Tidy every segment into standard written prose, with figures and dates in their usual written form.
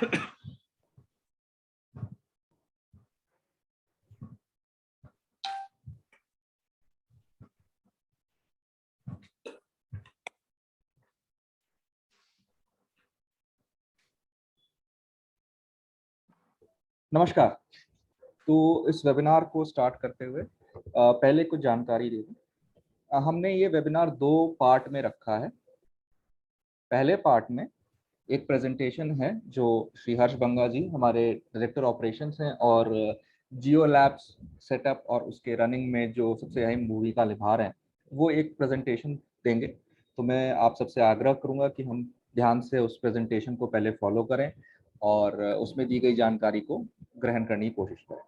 नमस्कार। तो इस वेबिनार को स्टार्ट करते हुए पहले कुछ जानकारी दे दूं। हमने ये वेबिनार 2 पार्ट में रखा है। पहले पार्ट में एक प्रेजेंटेशन है जो श्री हर्ष बंगा जी हमारे डायरेक्टर ऑपरेशंस हैं और जियो लैब्स सेटअप और उसके रनिंग में जो सबसे अहम भूमिका निभा रहे हैं, वो एक प्रेजेंटेशन देंगे। तो मैं आप सबसे आग्रह करूंगा कि हम ध्यान से उस प्रेजेंटेशन को पहले फॉलो करें और उसमें दी गई जानकारी को ग्रहण करने की कोशिश करें।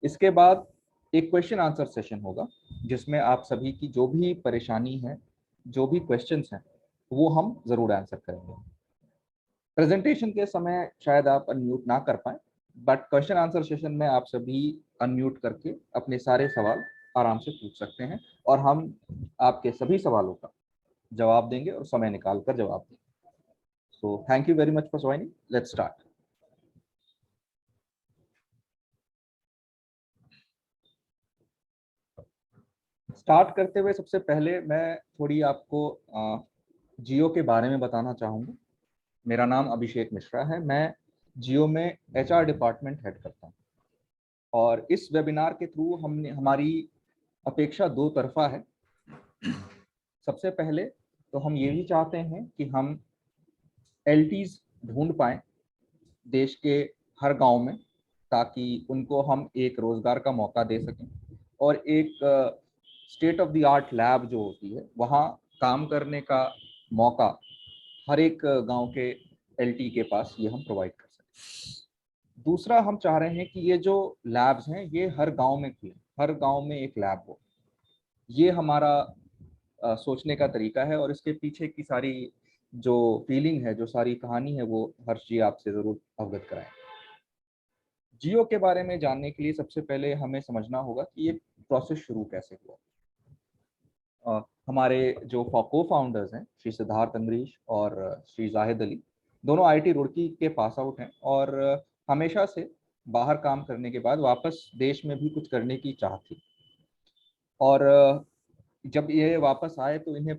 इसके बाद एक क्वेश्चन आंसर सेशन होगा जिसमें आप सभी की जो भी परेशानी है, जो भी क्वेश्चंस हैं, वो हम जरूर आंसर करेंगे। प्रेजेंटेशन के समय शायद आप अनम्यूट ना कर पाए, बट क्वेश्चन आंसर सेशन में आप सभी अनम्यूट करके अपने सारे सवाल आराम से पूछ सकते हैं और हम आपके सभी सवालों का जवाब देंगे और समय निकाल कर जवाब देंगे। So thank you very much for joining. Let's start. Start करते हुए सबसे पहले मैं थोड़ी आपको जियो के बारे में बताना चाहूँगा। मेरा नाम अभिषेक मिश्रा है। मैं जियो में एचआर डिपार्टमेंट हेड करता हूँ और इस वेबिनार के थ्रू हमने हमारी अपेक्षा दो तरफा है। सबसे पहले तो हम ये भी चाहते हैं कि हम एलटीज ढूंढ पाएं देश के हर गांव में, ताकि उनको हम एक रोजगार का मौका दे सकें और एक state of the art lab जो होती है वहाँ काम करने का मौका हर एक गांव के एलटी के पास ये हम प्रोवाइड कर सकें। दूसरा, हम चाह रहे हैं कि ये जो लैब्स हैं ये हर गांव में खुले, हर गांव में एक लैब हो। ये हमारा सोचने का तरीका है और इसके पीछे की सारी जो फीलिंग है, जो सारी कहानी है, वो हर्ष जी आपसे जरूर अवगत कराएं। जियो के बारे में जानने के लिए सबसे पहले हमें समझना होगा कि ये प्रोसेस शुरू कैसे हुआ। हमारे जो को फाउंडर्स हैं श्री सिद्धार्थ अंग्रीश और श्री जाहिद अली, दोनों आईआईटी रुड़की के पास आउट हैं और हमेशा से बाहर काम करने के बाद वापस देश में भी कुछ करने की चाह थी। और जब ये वापस आए तो इन्हें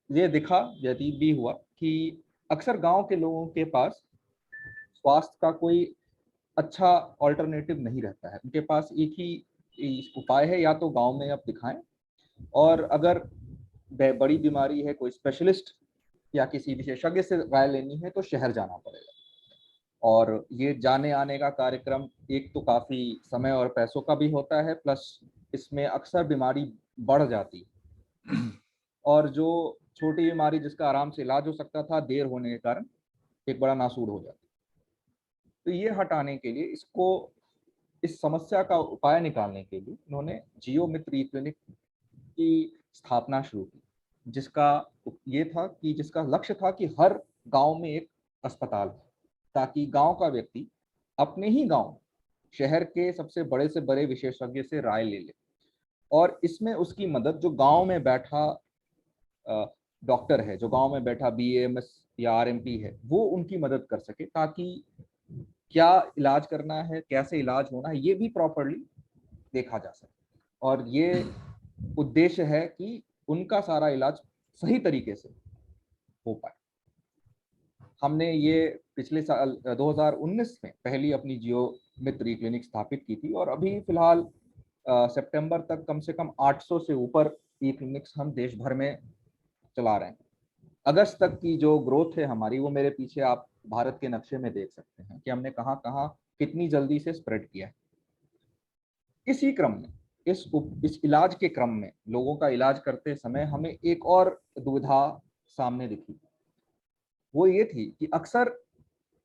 ये दिखा, व्यतीत भी हुआ कि अक्सर गांव के लोगों के पास स्वास्थ्य का कोई अच्छा ऑल्टरनेटिव नहीं रहता है। उनके पास एक ही उपाय है, या तो गांव में आप दिखाएं, और अगर बड़ी बीमारी है, कोई स्पेशलिस्ट या किसी विशेषज्ञ से राय लेनी है तो शहर जाना पड़ेगा। और ये जाने आने का कार्यक्रम एक तो काफ़ी समय और पैसों का भी होता है, प्लस इसमें अक्सर बीमारी बढ़ जाती है और जो छोटी बीमारी जिसका आराम से इलाज हो सकता था, देर होने के कारण एक बड़ा नासूर हो जाता। तो ये हटाने के लिए, इसको, इस समस्या का उपाय निकालने के लिए उन्होंने जियो मित्र ई क्लिनिक की स्थापना शुरू की, जिसका ये था कि जिसका लक्ष्य था कि हर गांव में एक अस्पताल हो, ताकि गांव का व्यक्ति अपने ही गांव, शहर के सबसे बड़े से बड़े विशेषज्ञ से राय ले ले और इसमें उसकी मदद जो गांव में बैठा डॉक्टर है, जो गांव में बैठा बीएएमएस या आरएमपी है, वो उनकी मदद कर सके, ताकि क्या इलाज करना है, कैसे इलाज होना है, ये भी प्रॉपरली देखा जा सके। और ये उद्देश्य है कि उनका सारा इलाज सही तरीके से हो पाए। हमने ये पिछले साल 2019 में पहली अपनी जियो मित्र ई क्लिनिक स्थापित की थी और अभी फिलहाल सितंबर तक कम से कम 800 से ऊपर ई क्लिनिक्स हम देश भर में चला रहे हैं। अगस्त तक की जो ग्रोथ है हमारी, वो मेरे पीछे आप भारत के नक्शे में देख सकते हैं कि हमने कहाँ कहाँ कितनी जल्दी से स्प्रेड किया है। इसी क्रम में, इस इलाज के क्रम में, लोगों का इलाज करते समय हमें एक और दुविधा सामने दिखी। वो ये थी कि अक्सर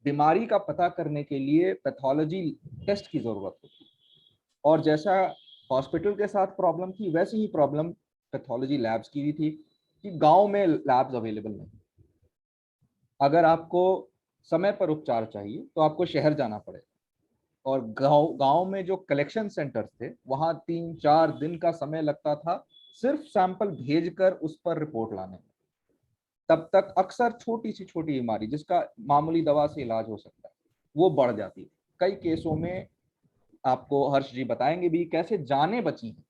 बीमारी का पता करने के लिए पैथोलॉजी टेस्ट की जरूरत होती, और जैसा हॉस्पिटल के साथ प्रॉब्लम थी, वैसी ही प्रॉब्लम पैथोलॉजी लैब्स की भी थी कि गांव में लैब्स अवेलेबल नहीं। अगर आपको समय पर उपचार चाहिए तो आपको शहर जाना पड़ेगा, और गांव में जो कलेक्शन सेंटर्स थे वहां 3-4 दिन का समय लगता था सिर्फ सैंपल भेजकर उस पर रिपोर्ट लाने में। तब तक अक्सर छोटी सी छोटी बीमारी जिसका मामूली दवा से इलाज हो सकता है, वो बढ़ जाती है। कई केसों में आपको हर्ष जी बताएंगे भी कैसे जानें बची हैं।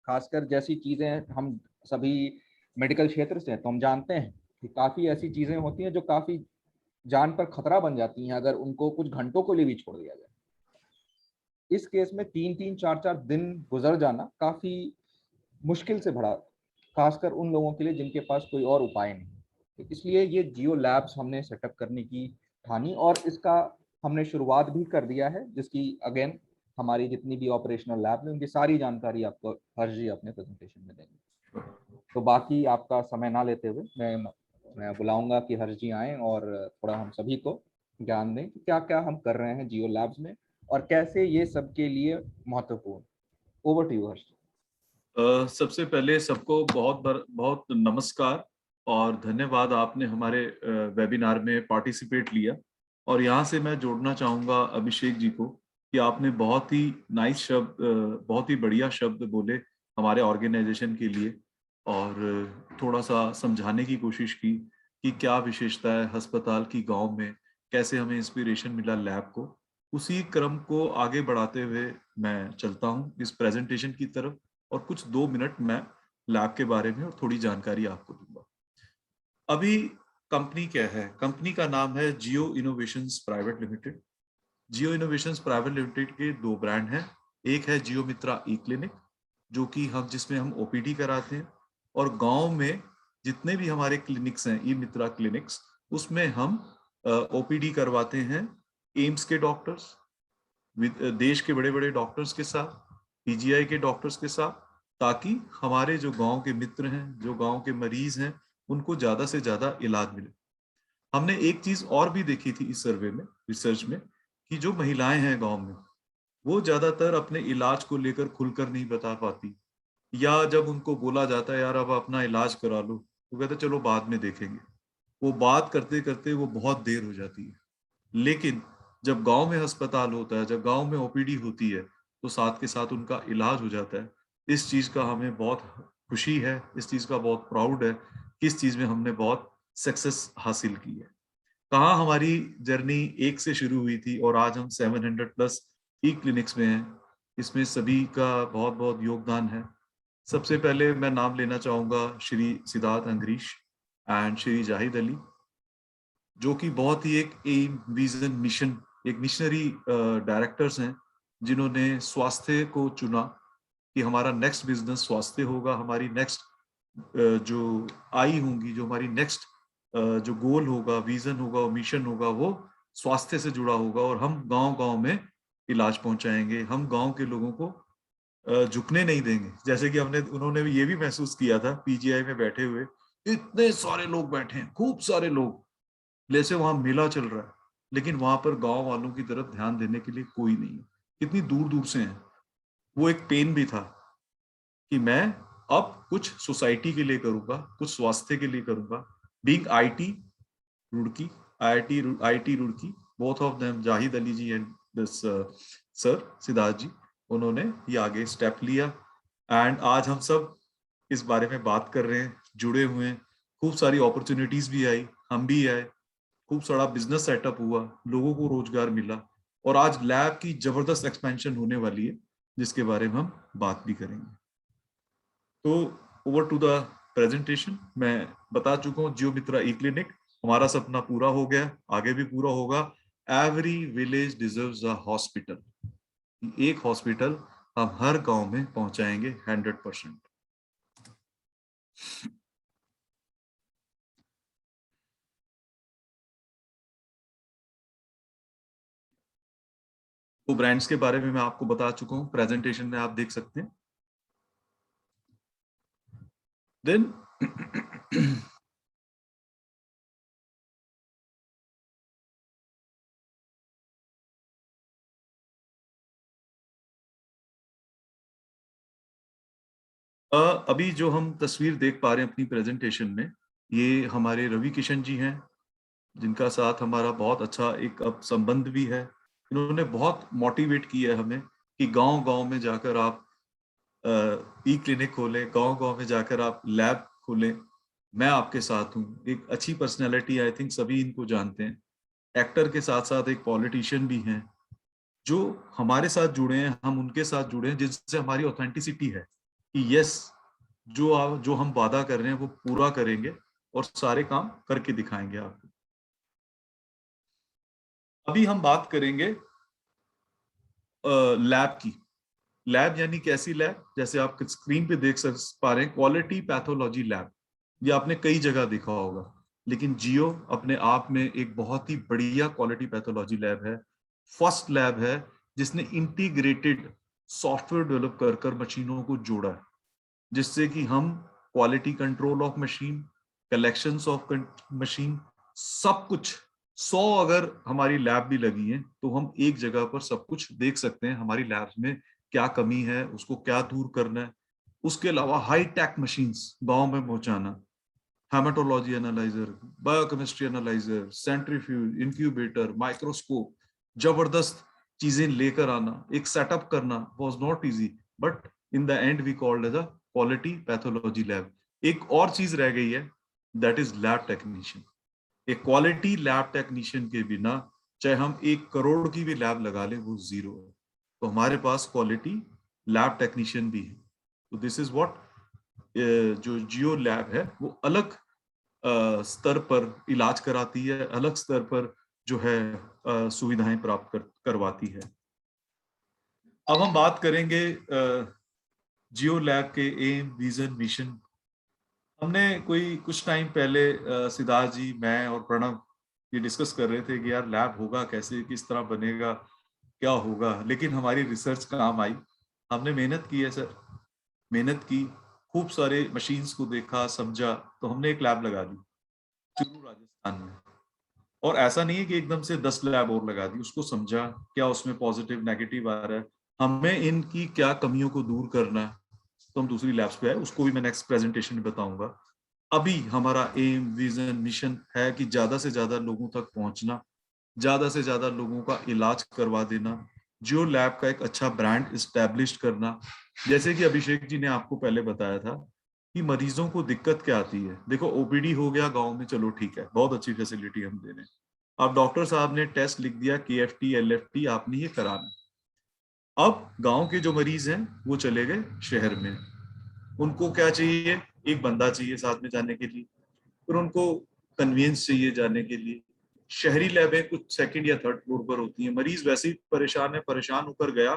खासकर जैसी चीजें हम सभी मेडिकल क्षेत्र से हैं तो हम जानते हैं कि काफी ऐसी चीजें होती हैं जो काफी जान पर खतरा बन जाती हैं अगर उनको कुछ घंटों के लिए भी छोड़ दिया जाए। इस केस में 3-3 4-4 दिन गुजर जाना काफी मुश्किल से भरा, खासकर उन लोगों के लिए जिनके पास कोई और उपाय नहीं। तो इसलिए ये जियो लैब्स हमने सेटअप करने की ठानी और इसका हमने शुरुआत भी कर दिया है, जिसकी अगेन हमारी जितनी भी ऑपरेशनल लैब है उनकी सारी जानकारी आपको हर्ष जी अपने प्रेजेंटेशन में देंगे। तो बाकी आपका समय ना लेते हुए मैं बुलाऊंगा कि हर्ष जी आए और थोड़ा हम सभी को ज्ञान दें कि क्या क्या हम कर रहे हैं जियो लैब्स में और कैसे ये सबके लिए महत्वपूर्ण। ओवर टू यू हर्ष। सबसे पहले सबको बहुत नमस्कार और धन्यवाद, आपने हमारे वेबिनार में पार्टिसिपेट लिया। और यहाँ से मैं जोड़ना चाहूँगा अभिषेक जी को कि आपने बहुत ही नाइस शब्द, बहुत ही बढ़िया शब्द बोले हमारे ऑर्गेनाइजेशन के लिए और थोड़ा सा समझाने की कोशिश की कि क्या विशेषता है अस्पताल की गांव में, कैसे हमें इंस्पिरेशन मिला लैब को। उसी क्रम को आगे बढ़ाते हुए मैं चलता हूँ इस प्रेजेंटेशन की तरफ और कुछ 2 मिनट मैं लैब के बारे में और थोड़ी जानकारी आपको दूंगा। अभी कंपनी क्या है? कंपनी का नाम है जियो इनोवेशंस प्राइवेट लिमिटेड। जियो इनोवेशंस प्राइवेट लिमिटेड के 2 ब्रांड हैं। एक है जियो मित्रा ई क्लिनिक, जो कि जिसमें हम ओपीडी कराते हैं, और गांव में जितने भी हमारे क्लिनिक्स हैं ई मित्रा क्लिनिक्स, उसमें हम ओपीडी करवाते हैं एम्स के डॉक्टर्स, देश के बड़े बड़े डॉक्टर्स के साथ, पीजीआई के डॉक्टर्स के साथ, ताकि हमारे जो गांव के मित्र हैं, जो गांव के मरीज हैं, उनको ज्यादा से ज्यादा इलाज मिले। हमने एक चीज और भी देखी थी इस सर्वे में, रिसर्च में, कि जो महिलाएं हैं गांव में, वो ज्यादातर अपने इलाज को लेकर खुलकर नहीं बता पाती, या जब उनको बोला जाता है यार अब अपना इलाज करा लो, तो कहते चलो बाद में देखेंगे। वो बात करते करते वो बहुत देर हो जाती है। लेकिन जब गांव में अस्पताल होता है, जब गांव में ओपीडी होती है, तो साथ के साथ उनका इलाज हो जाता है। इस चीज का हमें बहुत खुशी है, इस चीज का बहुत प्राउड है कि इस चीज में हमने बहुत सक्सेस हासिल की है। कहाँ हमारी जर्नी 1 से शुरू हुई थी और आज हम 700 प्लस ई क्लिनिक्स में हैं, इसमें सभी का बहुत बहुत योगदान है। सबसे पहले मैं नाम लेना चाहूंगा श्री सिद्धार्थ अंग्रीश एंड श्री जाहिद अली, जो कि बहुत ही एक एम, विजन, मिशन, एक मिशनरी डायरेक्टर्स हैं, जिन्होंने स्वास्थ्य को चुना कि हमारा नेक्स्ट बिजनेस स्वास्थ्य होगा, हमारी नेक्स्ट जो आई होंगी, जो हमारी नेक्स्ट जो गोल होगा, विजन होगा, मिशन होगा, वो स्वास्थ्य से जुड़ा होगा और हम गांव-गांव में इलाज पहुंचाएंगे। हम गांव के लोगों को झुकने नहीं देंगे। जैसे कि उन्होंने भी ये भी महसूस किया था पीजीआई में बैठे हुए, इतने सारे लोग बैठे हैं, खूब सारे लोग, जैसे वहां मेला चल रहा है, लेकिन वहां पर गांव वालों की तरफ ध्यान देने के लिए कोई नहीं है। कितनी दूर दूर से हैं। वो एक पेन भी था कि मैं अब कुछ सोसाइटी के लिए करूंगा, कुछ स्वास्थ्य के लिए करूंगा। Being IT Roorkee, IIT Roorkee, both of them, Zahid Ali ji and this sir Siddharth ji, उन्होंने ये आगे स्टेप लिया एंड आज हम सब इस बारे में बात कर रहे हैं, जुड़े हुए हैं। खूब सारी अपॉर्चुनिटीज भी आई, हम भी आए, खूब सारा बिजनेस सेटअप हुआ, लोगों को रोजगार मिला और आज लैब की जबरदस्त एक्सपेंशन होने वाली है, जिसके बारे में हम बात भी करेंगे। तो ओवर टू द प्रेजेंटेशन। मैं बता चुका हूँ जियो मित्रा ई क्लिनिक, हमारा सपना पूरा हो गया, आगे भी पूरा होगा। Every village deserves a hospital. एक हॉस्पिटल हम हर गांव में पहुंचाएंगे 100%। तो ब्रांड्स के बारे में मैं आपको बता चुका हूँ, प्रेजेंटेशन में आप देख सकते हैं। देन अभी जो हम तस्वीर देख पा रहे हैं अपनी प्रेजेंटेशन में, ये हमारे रवि किशन जी हैं, जिनका साथ हमारा बहुत अच्छा एक अब संबंध भी है। इन्होंने बहुत मोटिवेट किया है हमें कि गांव-गांव में जाकर आप ई क्लिनिक खोलें, गांव-गांव में जाकर आप लैब खोलें। मैं आपके साथ हूँ। एक अच्छी पर्सनैलिटी, आई थिंक सभी इनको जानते हैं, एक्टर के साथ साथ एक पॉलिटिशियन भी हैं, जो हमारे साथ जुड़े हैं, हम उनके साथ जुड़े हैं, जिससे हमारी ऑथेंटिसिटी है कि यस, जो हम वादा कर रहे हैं वो पूरा करेंगे और सारे काम करके दिखाएंगे आपको। अभी हम बात करेंगे लैब की। लैब यानी कैसी लैब? जैसे आप स्क्रीन पे देख पा रहे हैं, क्वालिटी पैथोलॉजी लैब। ये आपने कई जगह देखा होगा, लेकिन जियो अपने आप में एक बहुत ही बढ़िया क्वालिटी पैथोलॉजी लैब है। फर्स्ट लैब है जिसने इंटीग्रेटेड सॉफ्टवेयर डेवलप कर कर मशीनों को जोड़ा है, जिससे कि हम quality control of machine, collections of machine, सब कुछ 100 अगर हमारी लैब भी लगी है तो हम एक जगह पर सब कुछ देख सकते हैं, हमारी लैब में क्या कमी है, उसको क्या दूर करना है। उसके अलावा हाई टेक मशीन्स गांव में पहुंचाना, haematology analyser, biochemistry analyser, centrifuge, incubator, microscope, जबरदस्त चीजें लेकर आना, एक सेटअप करना was not easy, but in the end we called as a quality pathology lab. एक और चीज रह गई है, दैट इज लैब टेक्नीशियन। एक क्वालिटी लैब टेक्नीशियन के बिना चाहे हम 1 करोड़ की भी लैब लगा लें, वो जीरो है। तो हमारे पास क्वालिटी लैब टेक्नीशियन भी है। तो दिस इज व्हाट जो जियो लैब है वो अलग स्तर पर इलाज कराती है, अलग स्तर पर जो है सुविधाएं प्राप्त करवाती है। अब हम बात करेंगे जियो लैब के एम, विजन, मिशन। हमने कोई कुछ टाइम पहले सिद्धार्थ जी, मैं और प्रणव ये डिस्कस कर रहे थे कि यार लैब होगा कैसे, किस तरह बनेगा, क्या होगा, लेकिन हमारी रिसर्च काम आई। हमने मेहनत की है सर, मेहनत की, खूब सारे मशीन्स को देखा, समझा, तो हमने एक लैब लगा दी चूरू राजस्थान में। और ऐसा नहीं है कि एकदम से 10 लैब और लगा दी, उसको समझा क्या उसमें पॉजिटिव नेगेटिव आ रहा है, हमें इनकी क्या कमियों को दूर करना है, तो हम दूसरी लैब्स पे आए। उसको भी मैं नेक्स्ट प्रेजेंटेशन में बताऊंगा। अभी हमारा एम, विजन, मिशन है कि ज्यादा से ज्यादा लोगों तक पहुंचना, ज्यादा से ज्यादा लोगों का इलाज करवा देना, जियो लैब का एक अच्छा ब्रांड इस्टेब्लिश करना। जैसे कि अभिषेक जी ने आपको पहले बताया था कि मरीजों को दिक्कत क्या आती है। देखो, ओपीडी हो गया गांव में, चलो ठीक है, बहुत अच्छी फैसिलिटी हम दे रहे हैं। अब डॉक्टर साहब ने टेस्ट लिख दिया, KFT, LFT, आपने ये कराना। अब गांव के जो मरीज हैं वो चले गए शहर में, उनको क्या चाहिए, एक बंदा चाहिए साथ में जाने के लिए, फिर उनको कन्वीनियंस चाहिए जाने के लिए। शहरी लैबें कुछ सेकंड या थर्ड फ्लोर पर होती हैं, मरीज वैसे ही परेशान है, परेशान होकर गया,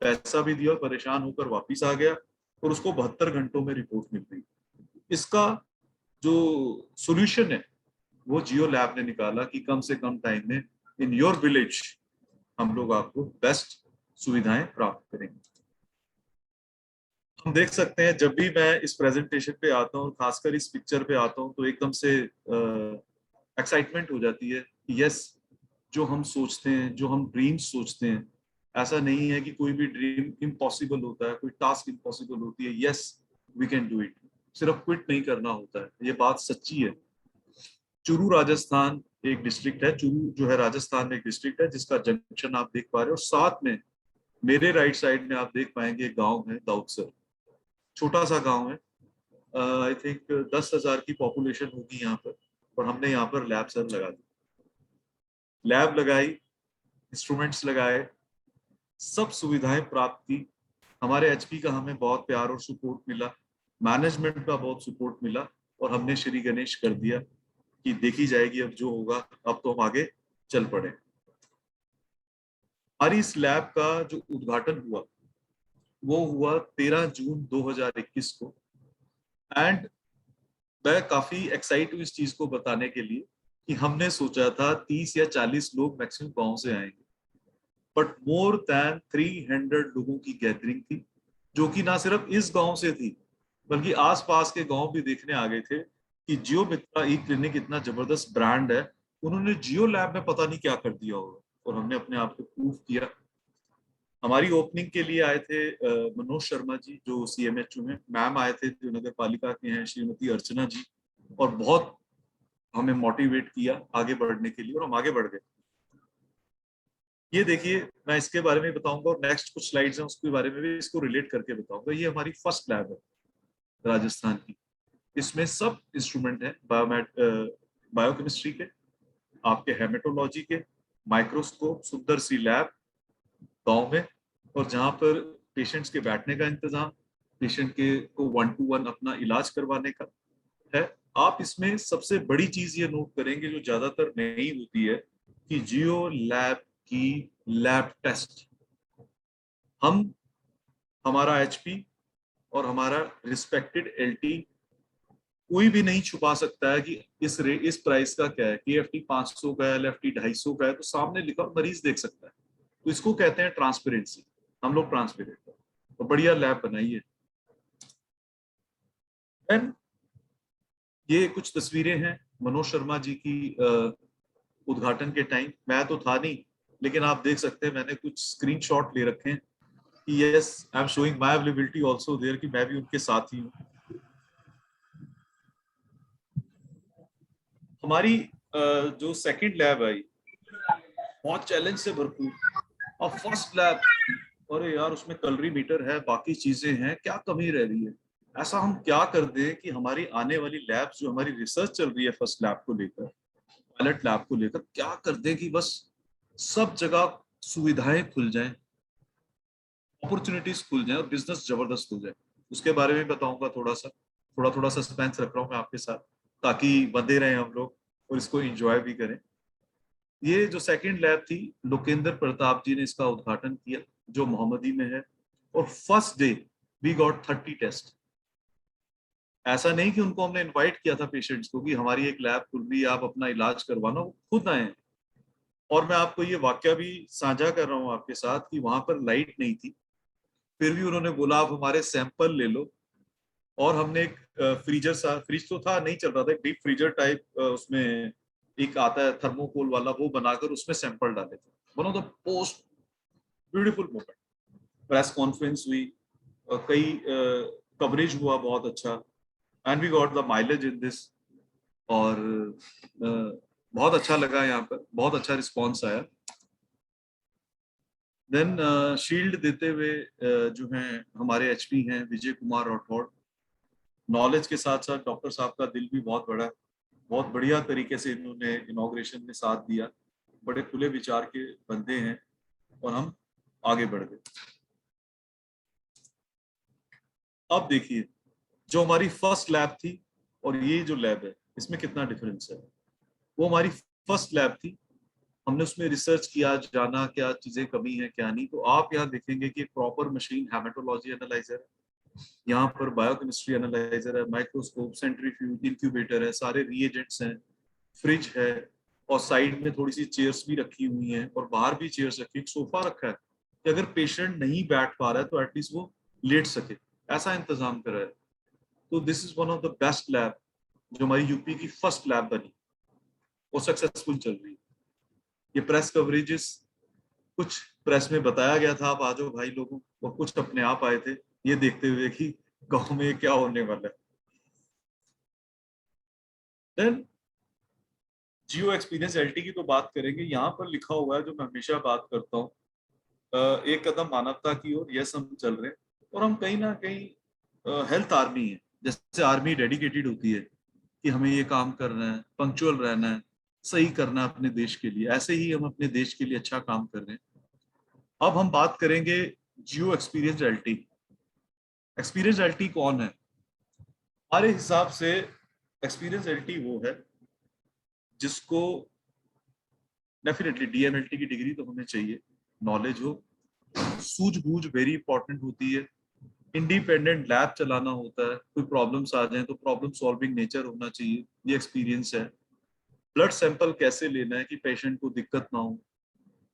पैसा भी दिया, परेशान होकर वापिस आ गया, और उसको 72 घंटों में रिपोर्ट मिल गई। इसका जो सोल्यूशन है वो जियो लैब ने निकाला कि कम से कम टाइम में इन योर विलेज हम लोग आपको बेस्ट सुविधाएं प्राप्त करेंगे। हम देख सकते हैं, जब भी मैं इस प्रेजेंटेशन पे आता हूँ, खासकर इस पिक्चर पे आता हूँ, तो एकदम से एक्साइटमेंट हो जाती है कि यस, जो हम सोचते हैं, जो हम ड्रीम्स सोचते हैं, ऐसा नहीं है कि कोई भी ड्रीम इम्पॉसिबल होता है, कोई टास्क इम्पॉसिबल होती है। Yes, we can do it. सिर्फ क्विट नहीं करना होता है, ये बात सच्ची है। चूरू राजस्थान एक डिस्ट्रिक्ट है, चूरू जो है राजस्थान में एक डिस्ट्रिक्ट है, जिसका जंक्शन आप देख पा रहे हो, और साथ में मेरे राइट साइड में आप देख पाएंगे एक गांव है दाऊदसर। छोटा सा गांव है, आई थिंक 10,000 की पॉपुलेशन होगी यहाँ पर, और हमने यहाँ पर लैब सर लगा दी, लैब लगाई, इंस्ट्रूमेंट्स लगाए, सब सुविधाएं प्राप्त की। हमारे HP का हमें बहुत प्यार और सपोर्ट मिला, मैनेजमेंट का बहुत सपोर्ट मिला, और हमने श्री गणेश कर दिया कि देखी जाएगी अब जो होगा, अब तो हम आगे चल पड़े। हमारी इस लैब का जो उद्घाटन हुआ वो हुआ 13 जून 2021 को, एंड मैं काफी एक्साइट हूँ इस चीज को बताने के लिए कि हमने सोचा था 30 या 40 लोग मैक्सिमम गांव से आएंगे, बट मोर देन 300 लोगों की गैदरिंग थी, जो कि ना सिर्फ इस गांव से थी बल्कि आसपास के गांव भी देखने आ गए थे कि जियो मित्रा ई क्लिनिक इतना जबरदस्त ब्रांड है, उन्होंने जियो लैब में पता नहीं क्या कर दिया होगा, और हमने अपने आप को प्रूव किया। हमारी ओपनिंग के लिए आए थे मनोज शर्मा जी जो CMHO में, मैम आए थे जो नगर पालिका के हैं, श्रीमती अर्चना जी, और बहुत हमें मोटिवेट किया आगे बढ़ने के लिए, और हम आगे बढ़ गए। ये देखिए, मैं इसके बारे में बताऊंगा, और नेक्स्ट कुछ स्लाइड्स हैं उसके बारे में भी इसको रिलेट करके बताऊंगा। ये हमारी फर्स्ट लैब है राजस्थान की, इसमें सब इंस्ट्रूमेंट है बायोकेमिस्ट्री के, आपके हेमेटोलॉजी के, माइक्रोस्कोप, सुंदर सी लैब गांव में, और जहां पर पेशेंट्स के बैठने का इंतजाम, पेशेंट के को 1-to-1 अपना इलाज करवाने का है। आप इसमें सबसे बड़ी चीज ये नोट करेंगे जो ज्यादातर नहीं होती है कि जियो लैब की लैब टेस्ट, हमारा एचपी और हमारा रिस्पेक्टेड एलटी कोई भी नहीं छुपा सकता है कि इस प्राइस का क्या है। केएफटी 500 का है, एलएफटी 250 का है, तो सामने लिखा मरीज देख सकता है। तो इसको कहते हैं ट्रांसपेरेंसी। हम लोग ट्रांसपेरेंट है, तो बढ़िया लैब बनाइए। एंड ये कुछ तस्वीरें हैं मनोज शर्मा जी की उद्घाटन के टाइम। मैं तो था नहीं, लेकिन आप देख सकते हैं मैंने कुछ स्क्रीनशॉट ले रखे हैं कि yes I am showing my availability also there, कि मैं भी उनके साथ ही हूँ। हमारी जो सेकंड लैब आई बहुत चैलेंज से भरपूर, और फर्स्ट लैब, अरे यार उसमें कैलोरी मीटर है, बाकी चीजें हैं, क्या कमी रह रही है। ऐसा हम क्या कर दें कि हमारी आने वाली लैब, जो हमारी रिसर्च चल रही है फर्स्ट लैब को लेकर, पायलट लैब को लेकर, क्या कर दें कि बस सब जगह सुविधाएं खुल जाएं, अपॉर्चुनिटीज खुल जाएं और बिजनेस जबरदस्त हो जाए। उसके बारे में बताऊंगा, थोड़ा सस्पेंस रख रहा हूँ मैं आपके साथ, ताकि बंधे रहें हम लोग और इसको एंजॉय भी करें। ये जो सेकंड लैब थी, लोकेंद्र प्रताप जी ने इसका उद्घाटन किया, जो मोहम्मदी में है। और first day we got 30 test. ऐसा नहीं कि उनको हमने इनवाइट किया था पेशेंट्स को कि हमारी एक लैब खुल रही है, आप अपना इलाज करवाना, वो खुद आए। और मैं आपको ये वाकया भी साझा कर रहा हूँ आपके साथ कि वहां पर लाइट नहीं थी, फिर भी उन्होंने बोला आप हमारे सैंपल ले लो। और हमने एक फ्रिज तो था, नहीं चल रहा था, एक डीप फ्रीजर टाइप उसमें एक आता है थर्मोकोल वाला, वो बनाकर उसमें सैंपल डाले थे। One of the most beautiful moment. Press conference हुई, कई कवरेज हुआ बहुत अच्छा, and we got the mileage in this. और बहुत अच्छा लगा, यहाँ पर बहुत अच्छा रिस्पॉन्स आया। देन शील्ड देते हुए जो हैं हमारे एचपी हैं विजय कुमार राठौड़। नॉलेज के साथ साथ डॉक्टर साहब का दिल भी बहुत बड़ा है, बहुत बढ़िया तरीके से इन्होंने इनॉग्रेशन में साथ दिया। बड़े खुले विचार के बंदे हैं और हम आगे बढ़ गए। अब देखिए, जो हमारी फर्स्ट लैब थी और ये जो लैब है, इसमें कितना डिफरेंस है। वो हमारी फर्स्ट लैब थी, हमने उसमें रिसर्च किया, जाना क्या चीजें कमी है क्या नहीं। तो आप यहाँ देखेंगे कि एक प्रॉपर मशीन हेमेटोलॉजी एनालाइजर है, यहाँ पर बायोकेमिस्ट्री एनालाइजर है, माइक्रोस्कोप, सेंट्रीफ्यूज, इंक्यूबेटर है, सारे रिएजेंट्स हैं, फ्रिज है, और साइड में थोड़ी सी चेयर्स भी रखी हुई हैं, और बाहर भी चेयर्स रखी, एक सोफा रखा है कि अगर पेशेंट नहीं बैठ पा रहा है तो एटलीस्ट वो लेट सके, ऐसा इंतजाम करा है। तो this is one of the best lab जो हमारी यूपी की फर्स्ट लैब बनी और सक्सेसफुल चल रही है। ये प्रेस कवरेजेस, कुछ प्रेस में बताया गया था आप आ जाओ भाई लोगों, और कुछ अपने आप आए थे ये देखते हुए कि गांव में क्या होने वाला है। देन जियो एक्सपीरियंस एलटी की तो बात करेंगे। यहाँ पर लिखा हुआ है, जो मैं हमेशा बात करता हूँ, एक कदम मानवता की ओर, यस हम चल रहे हैं। और हम कहीं ना कहीं हेल्थ आर्मी है, जैसे आर्मी डेडिकेटेड होती है कि हमें ये काम करना है, पंक्चुअल रहना है, सही करना है अपने देश के लिए, ऐसे ही हम अपने देश के लिए अच्छा काम कर रहे हैं। अब हम बात करेंगे जियो एक्सपीरियंस एलटी। एक्सपीरियंस एलटी कौन है? हमारे हिसाब से एक्सपीरियंस एलटी वो है जिसको डेफिनेटली डीएमएलटी की डिग्री तो हमें चाहिए, नॉलेज हो, सूझबूझ वेरी इंपॉर्टेंट होती है, इंडिपेंडेंट लैब चलाना होता है, कोई प्रॉब्लम्स आ जाए तो प्रॉब्लम सॉल्विंग नेचर होना चाहिए, ये एक्सपीरियंस है। ब्लड सैंपल कैसे लेना है कि पेशेंट को दिक्कत ना हो,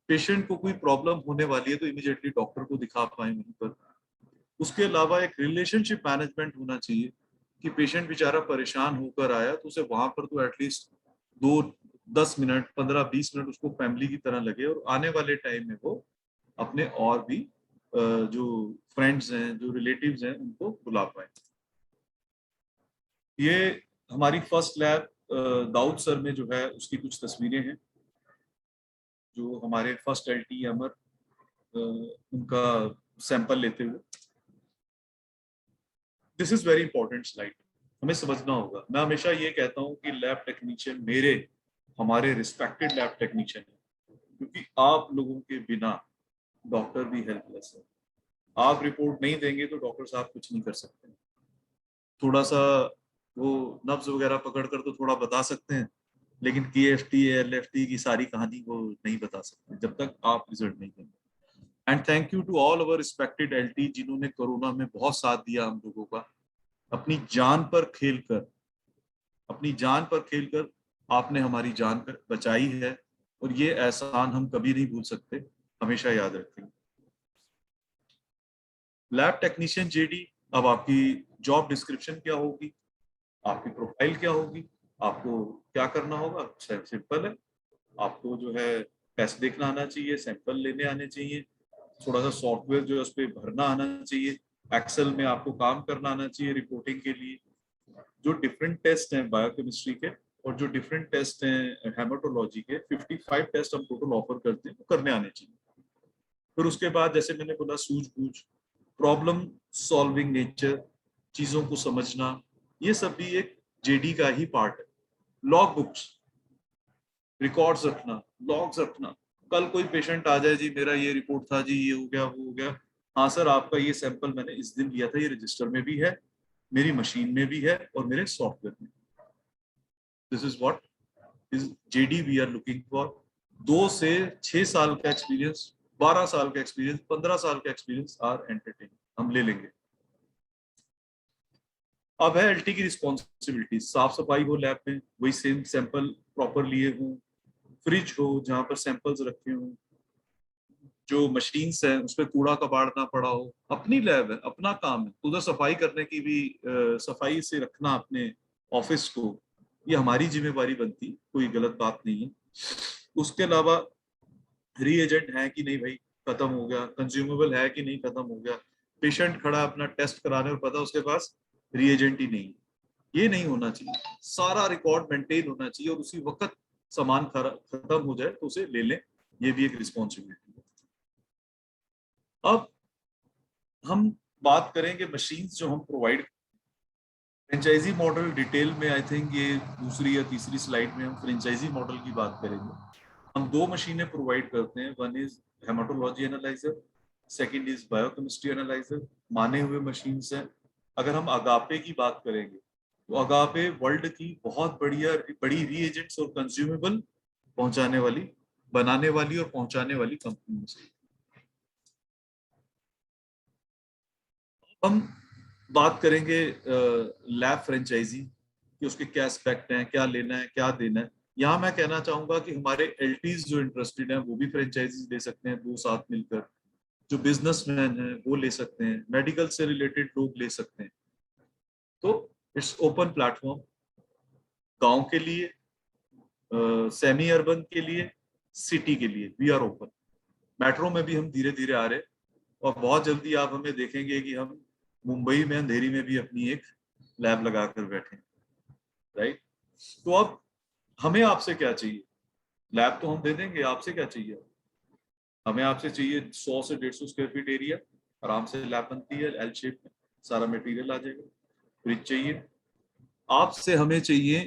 पेशेंट को कोई प्रॉब्लम होने वाली है तो इमीडिएटली डॉक्टर को दिखा पाए वहीं पर। उसके अलावा एक रिलेशनशिप मैनेजमेंट होना चाहिए कि पेशेंट बेचारा परेशान होकर आया तो उसे वहां पर तो एटलीस्ट 2-10 मिनट, 15-20 मिनट उसको फैमिली की तरह लगे, और आने वाले टाइम में वो अपने और भी जो फ्रेंड्स हैं, जो रिलेटिव्स हैं, उनको बुला पाए। ये हमारी फर्स्ट लैब दाऊद सर में जो है उसकी कुछ तस्वीरें हैं, जो हमारे फर्स्ट एलटी अमर उनका सैंपल लेते हुए। This is very important slide, हमें समझना होगा। मैं हमेशा ये कहता हूँ कि लैब टेक्नीशियन मेरे हमारे रिस्पेक्टेड लैब टेक्नीशियन है, क्योंकि आप लोगों के बिना डॉक्टर भी हेल्पलेस है। आप रिपोर्ट नहीं देंगे तो डॉक्टर साहब कुछ नहीं कर सकते। थोड़ा सा वो नब्ज वगैरह पकड़ कर तो थोड़ा बता सकते हैं, लेकिन KFT LFT की सारी कहानी वो नहीं बता सकते जब तक आप रिजल्ट नहीं देंगे। And thank you to all our respected LT जिन्होंने कोरोना में बहुत साथ दिया हम लोगों का। अपनी जान पर खेलकर, अपनी जान पर खेलकर आपने हमारी जान पर बचाई है, और ये एहसान हम कभी नहीं भूल सकते, हमेशा याद रखेंगे। लैब टेक्नीशियन JD, अब आपकी जॉब डिस्क्रिप्शन क्या होगी, आपकी प्रोफाइल क्या होगी, आपको क्या करना होगा? सिंपल है, आपको जो है टेस्ट देखना आना चाहिए, सैंपल लेने आने चाहिए, थोड़ा सा सॉफ्टवेयर जो है उस पर भरना आना चाहिए, एक्सेल में आपको काम करना आना चाहिए रिपोर्टिंग के लिए। जो डिफरेंट टेस्ट हैं बायोकेमिस्ट्री के और जो डिफरेंट टेस्ट हैं हेमाटोलॉजी के, 55 टेस्ट हम टोटल ऑफर करते हैं, वो करने आने चाहिए। फिर उसके बाद जैसे मैंने बोला, सूझबूझ, प्रॉब्लम सॉल्विंग नेचर, चीजों को समझना, ये सब भी एक JD का ही पार्ट है। लॉग बुक्स, रिकॉर्ड्स रखना, लॉग्स रखना। कल कोई पेशेंट आ जाए, जी मेरा ये रिपोर्ट था, जी ये हो गया, वो हो गया, हाँ सर आपका ये सैंपल मैंने इस दिन लिया था, ये रजिस्टर में भी है, मेरी मशीन में भी है और मेरे सॉफ्टवेयर में। This is what is JD we are looking for. 2 से 6 साल का एक्सपीरियंस, 12 साल का एक्सपीरियंस, 15 साल का एक्सपीरियंस आर एंटरटेन, हम ले लेंगे। अब है LT की रिस्पॉन्सिबिलिटी, साफ सफाई हो लैब में, वही सेम सैंपल प्रॉपर लिए हों, फ्रिज हो जहाँ पर सैंपल्स रखे हों, जो मशीन्स है उस पर कूड़ा कबाड़ ना पड़ा हो। अपनी लैब है, अपना काम है, उधर सफाई करने की भी सफाई से रखना अपने ऑफिस को, ये हमारी जिम्मेवारी बनती, कोई गलत बात नहीं है। उसके अलावा रीएजेंट है कि नहीं भाई खत्म हो गया, कंज्यूमेबल है कि नहीं खत्म हो गया, पेशेंट खड़ा अपना टेस्ट कराने और पता उसके पास रीएजेंट ही नहीं, ये नहीं होना चाहिए। सारा रिकॉर्ड मेंटेन होना चाहिए और उसी वक्त सामान खत्म हो जाए तो उसे ले लें, ये भी एक रिस्पॉन्सिबिलिटी है। अब हम बात करेंगे मशीन्स जो हम प्रोवाइड, फ्रेंचाइजी मॉडल डिटेल में, आई थिंक ये दूसरी या तीसरी स्लाइड में हम फ्रेंचाइजी मॉडल की बात करेंगे। हम 2 मशीनें प्रोवाइड करते हैं, one is haematology analyser, second is biochemistry analyser, माने हुए मशीन्स हैं। अगर हम अगापे की बात करेंगे तो अगापे वर्ल्ड की बहुत बड़ी रीएजेंट्स और कंज्यूमेबल पहुंचाने वाली, बनाने वाली और पहुंचाने वाली कंपनी से। हम बात करेंगे लैब फ्रेंचाइजी कि उसके क्या एस्पेक्ट हैं, क्या लेना है, क्या देना है। यहाँ मैं कहना चाहूंगा कि हमारे LTs जो इंटरेस्टेड हैं वो भी फ्रेंचाइजी ले सकते हैं, 2 साथ मिलकर। जो बिजनेसमैन हैं वो ले सकते हैं, मेडिकल से रिलेटेड लोग ले सकते हैं। तो इट्स ओपन प्लेटफॉर्म, गांव के लिए, सेमी अर्बन के लिए, सिटी के लिए, वी आर ओपन। मेट्रो में भी हम धीरे धीरे आ रहे हैं और बहुत जल्दी आप हमें देखेंगे कि हम मुंबई में अंधेरी में भी अपनी एक लैब लगा कर बैठे, राइट। तो अब हमें आपसे क्या चाहिए? लैब तो हम दे देंगे, आपसे क्या चाहिए? हमें आपसे चाहिए 100 से 150 स्क्वायर फीट एरिया, आराम से लैब बनती है L शेप में, सारा मटेरियल आ जाएगा। फ्रिज चाहिए आपसे, हमें चाहिए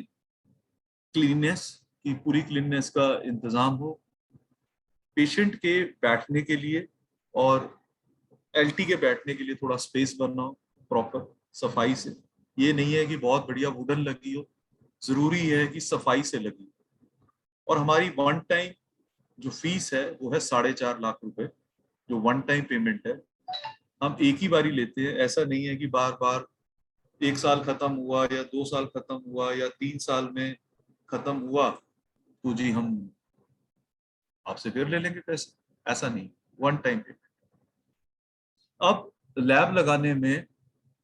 क्लीननेस की, पूरी क्लीननेस का इंतजाम हो, पेशेंट के बैठने के लिए और LT के बैठने के लिए थोड़ा स्पेस बनना हो प्रॉपर सफाई से। ये नहीं है कि बहुत बढ़िया वुडन लगी हो, जरूरी है कि सफाई से लगी। और हमारी वन टाइम जो फीस है वो है 4.5 लाख रुपए, जो वन टाइम पेमेंट है। हम एक ही बारी लेते हैं, ऐसा नहीं है कि बार बार 1 साल खत्म हुआ या 2 साल खत्म हुआ या 3 साल में खत्म हुआ तो जी हम आपसे फिर ले लेंगे पैसे, ऐसा नहीं, वन टाइम पेमेंट। अब लैब लगाने में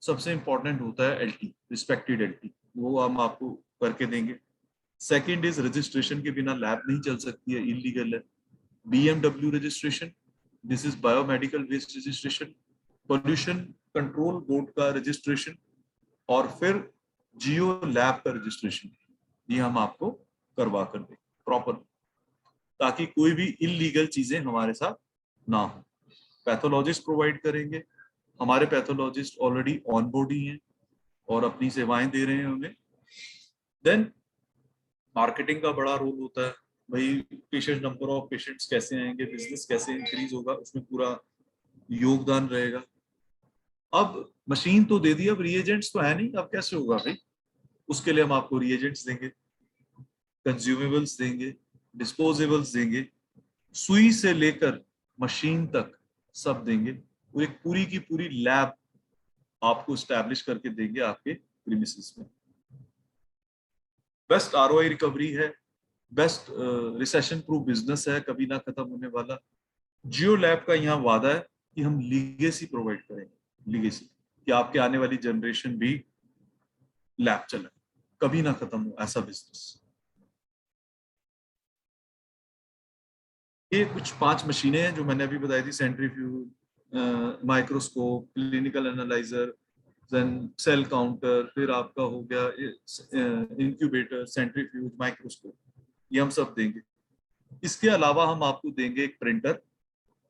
सबसे इंपॉर्टेंट होता है LT, रिस्पेक्टेड LT, वो हम आपको करके देंगे। सेकंड इज रजिस्ट्रेशन के बिना लैब नहीं चल सकती है, इलीगल है। BMW registration, this is biomedical waste registration, pollution control board का रजिस्ट्रेशन, और फिर जियो लैब का रजिस्ट्रेशन, ये हम आपको करवा कर दें प्रॉपर, ताकि कोई भी इलीगल चीजें हमारे साथ ना हो। पैथोलॉजिस्ट प्रोवाइड करेंगे, हमारे पैथोलॉजिस्ट ऑलरेडी ऑन बोर्ड ही हैं और अपनी सेवाएं दे रहे हैं हमें। देन मार्केटिंग का बड़ा रोल होता है, भाई पेशेंट, नंबर ऑफ पेशेंट्स कैसे आएंगे, बिजनेस कैसे इंक्रीज होगा, उसमें पूरा योगदान रहेगा। अब मशीन तो दे दी, अब रिएजेंट्स तो है नहीं, अब कैसे होगा भाई? उसके लिए हम आपको रिएजेंट्स देंगे, कंज्यूमेबल्स देंगे, डिस्पोजेबल्स देंगे, सुई से लेकर मशीन तक सब देंगे। वो एक पूरी की पूरी लैब आपको स्टैब्लिश करके देंगे आपके प्रीमिसेस में। बेस्ट आरओआई रिकवरी है, बेस्ट रिसेशन प्रूफ बिजनेस है, कभी ना खत्म होने वाला। जियो लैब का यहाँ वादा है कि हम लीगेसी प्रोवाइड करेंगे, लीगेसी, कि आपके आने वाली जनरेशन भी लैब चले, कभी ना खत्म हो ऐसा बिजनेस। ये कुछ 5 मशीनें हैं जो मैंने अभी बताई थी, centrifuge, microscope, clinical analyser, then cell counter, फिर आपका हो गया इंक्यूबेटर, सेंट्रीफ्यूज, माइक्रोस्कोप, ये हम सब देंगे। इसके अलावा हम आपको देंगे एक प्रिंटर,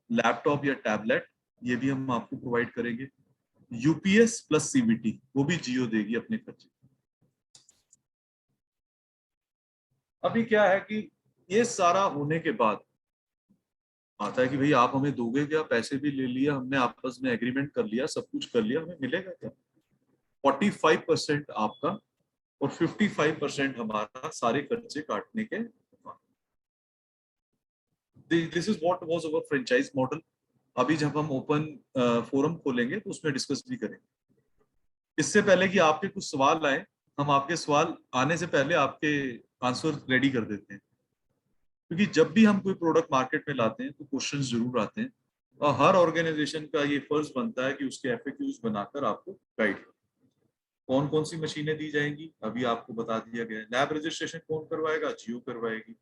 लैपटॉप या टैबलेट, ये भी हम आपको प्रोवाइड करेंगे। यूपीएस प्लस सीबीटी वो भी जियो देगी अपने खर्चे। अभी क्या है कि ये सारा होने के बाद आता है कि भाई आप हमें दोगे क्या, पैसे भी ले लिया हमने, आपस में एग्रीमेंट कर लिया, सब कुछ कर लिया, हमें मिलेगा क्या? 45% आपका और 55% हमारा, सारे खर्चे काटने के। This is what was our franchise model. अभी जब हम ओपन फोरम खोलेंगे तो उसमें डिस्कस भी करेंगे। इससे पहले कि आपके कुछ सवाल आए, हम आपके सवाल आने से पहले आपके आंसर रेडी कर देते हैं, क्योंकि जब भी हम कोई प्रोडक्ट मार्केट में लाते हैं तो क्वेश्चंस जरूर आते हैं, और हर ऑर्गेनाइजेशन का ये फर्ज बनता है कि उसके एफएक्यूज बनाकर आपको गाइड करें। कौन कौन सी मशीनें दी जाएंगी अभी आपको बता दिया गया है। लैब रजिस्ट्रेशन कौन करवाएगा? जियो करवाएगी।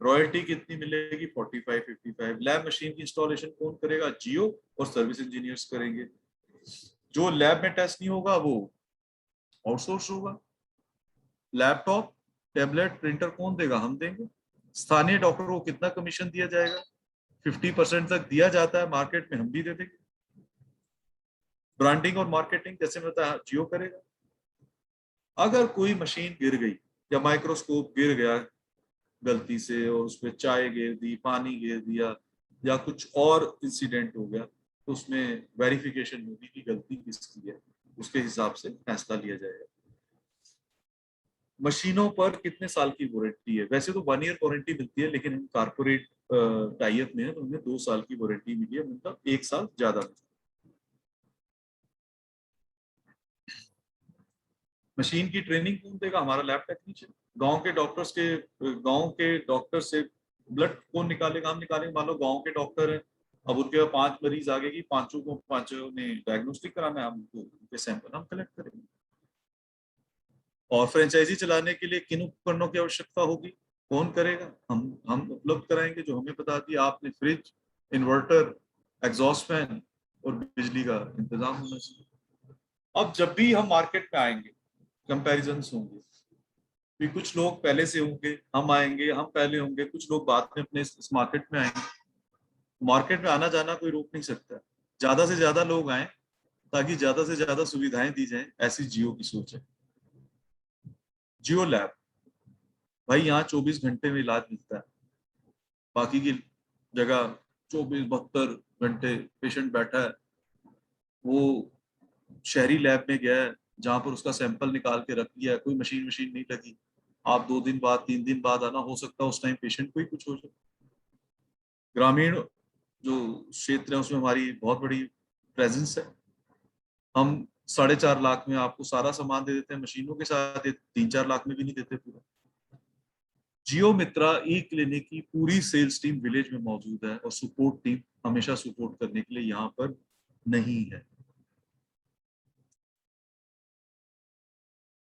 रॉयल्टी कितनी मिलेगी? 45, 55। लैब मशीन की इंस्टॉलेशन कौन करेगा? जियो और सर्विस इंजीनियर्स करेंगे। जो लैब में टेस्ट नहीं होगा वो आउटसोर्स होगा। लैपटॉप, टैबलेट, प्रिंटर कौन देगा? हम देंगे। स्थानीय डॉक्टर को कितना कमीशन दिया जाएगा? 50% तक दिया जाता है मार्केट में, हम भी दे देंगे। ब्रांडिंग और मार्केटिंग जैसे बताया जियो करेगा। अगर कोई मशीन गिर गई या माइक्रोस्कोप गिर गया गलती से और उसमें चाय गिर दी, पानी गिर दिया, या कुछ और इंसिडेंट हो गया, तो उसमें वेरिफिकेशन होगी कि गलती किसकी है, उसके हिसाब से फैसला लिया जाएगा। मशीनों पर कितने साल की वारंटी है? वैसे तो 1 ईयर वारंटी मिलती है, लेकिन हम कारपोरेट टाई अप में है तो हमें 2 साल की वारंटी मिली है, मतलब 1 साल ज्यादा। मशीन की ट्रेनिंग कौन देगा? हमारा लैब टेक्नीशियन। गांव के डॉक्टर से ब्लड कौन निकालेगा? हम निकालेंगे। मान लो गांव के डॉक्टर हैं, अब उनके 5 मरीज आगे की, पांचों ने डायग्नोस्टिक कराना है, हम उनके सैंपल हम कलेक्ट करेंगे। और फ्रेंचाइजी चलाने के लिए किन उपकरणों की आवश्यकता होगी? कौन करेगा? हम उपलब्ध कराएंगे, जो हमें बता दिया आपने। फ्रिज, इन्वर्टर, एग्जॉस्ट फैन और बिजली का इंतजाम होना चाहिए। अब जब भी हम मार्केट में आएंगे, कंपैरिजंस होंगे, भी कुछ लोग पहले से होंगे, हम आएंगे, हम पहले होंगे, कुछ लोग बाद में अपने इस मार्केट में आएंगे। मार्केट में आना जाना कोई रोक नहीं सकता। ज्यादा से ज्यादा लोग आए ताकि ज्यादा से ज्यादा सुविधाएं दी जाएं, ऐसी जियो की सोच है। जियो लैब, भाई यहाँ 24 घंटे में इलाज मिलता है। बाकी की जगह 24-72 घंटे पेशेंट बैठा है, वो शहरी लैब में गया है जहां पर उसका सैंपल निकाल के रख लिया है, कोई मशीन नहीं लगी। आप 2 दिन बाद 3 दिन बाद आना, हो सकता है उस टाइम पेशेंट को ही कुछ हो जाए। ग्रामीण जो क्षेत्र है उसमें हमारी बहुत बड़ी प्रेजेंस है। हम 4.5 लाख में आपको सारा सामान दे देते हैं, मशीनों के साथ 3-4 लाख में भी नहीं देते पूरा। जियो मित्रा ई क्लिनिक की पूरी सेल्स टीम विलेज में मौजूद है, और सपोर्ट टीम हमेशा सपोर्ट करने के लिए यहाँ पर नहीं है।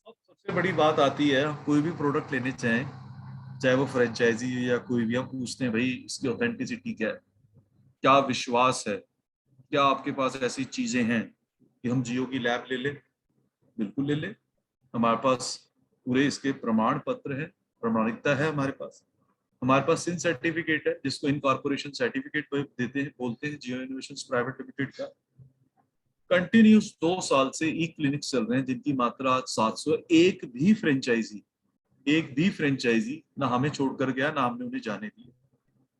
अब सबसे बड़ी बात आती है, कोई भी प्रोडक्ट लेने चाहे वो फ्रेंचाइजी या कोई भी, हम पूछते हैं भाई इसकी ऑथेंटिसिटी क्या है, क्या विश्वास है, क्या आपके पास ऐसी चीजें हैं कि हम जियो की लैब ले लें? बिल्कुल ले लें। हमारे पास पूरे इसके प्रमाण पत्र है, प्रमाणिकता है हमारे पास। हमारे पास सिन सर्टिफिकेट है, जिसको इनकॉर्पोरेशन सर्टिफिकेट देते हैं, बोलते हैं जियो इनोवेशंस प्राइवेट लिमिटेड का। कंटिन्यूस 2 साल से ई क्लिनिक चल रहे हैं, जिनकी मात्रा आज 700। एक भी फ्रेंचाइजी एक भी फ्रेंचाइजी ना हमें छोड़कर गया, ना हमने उन्हें जाने दिया,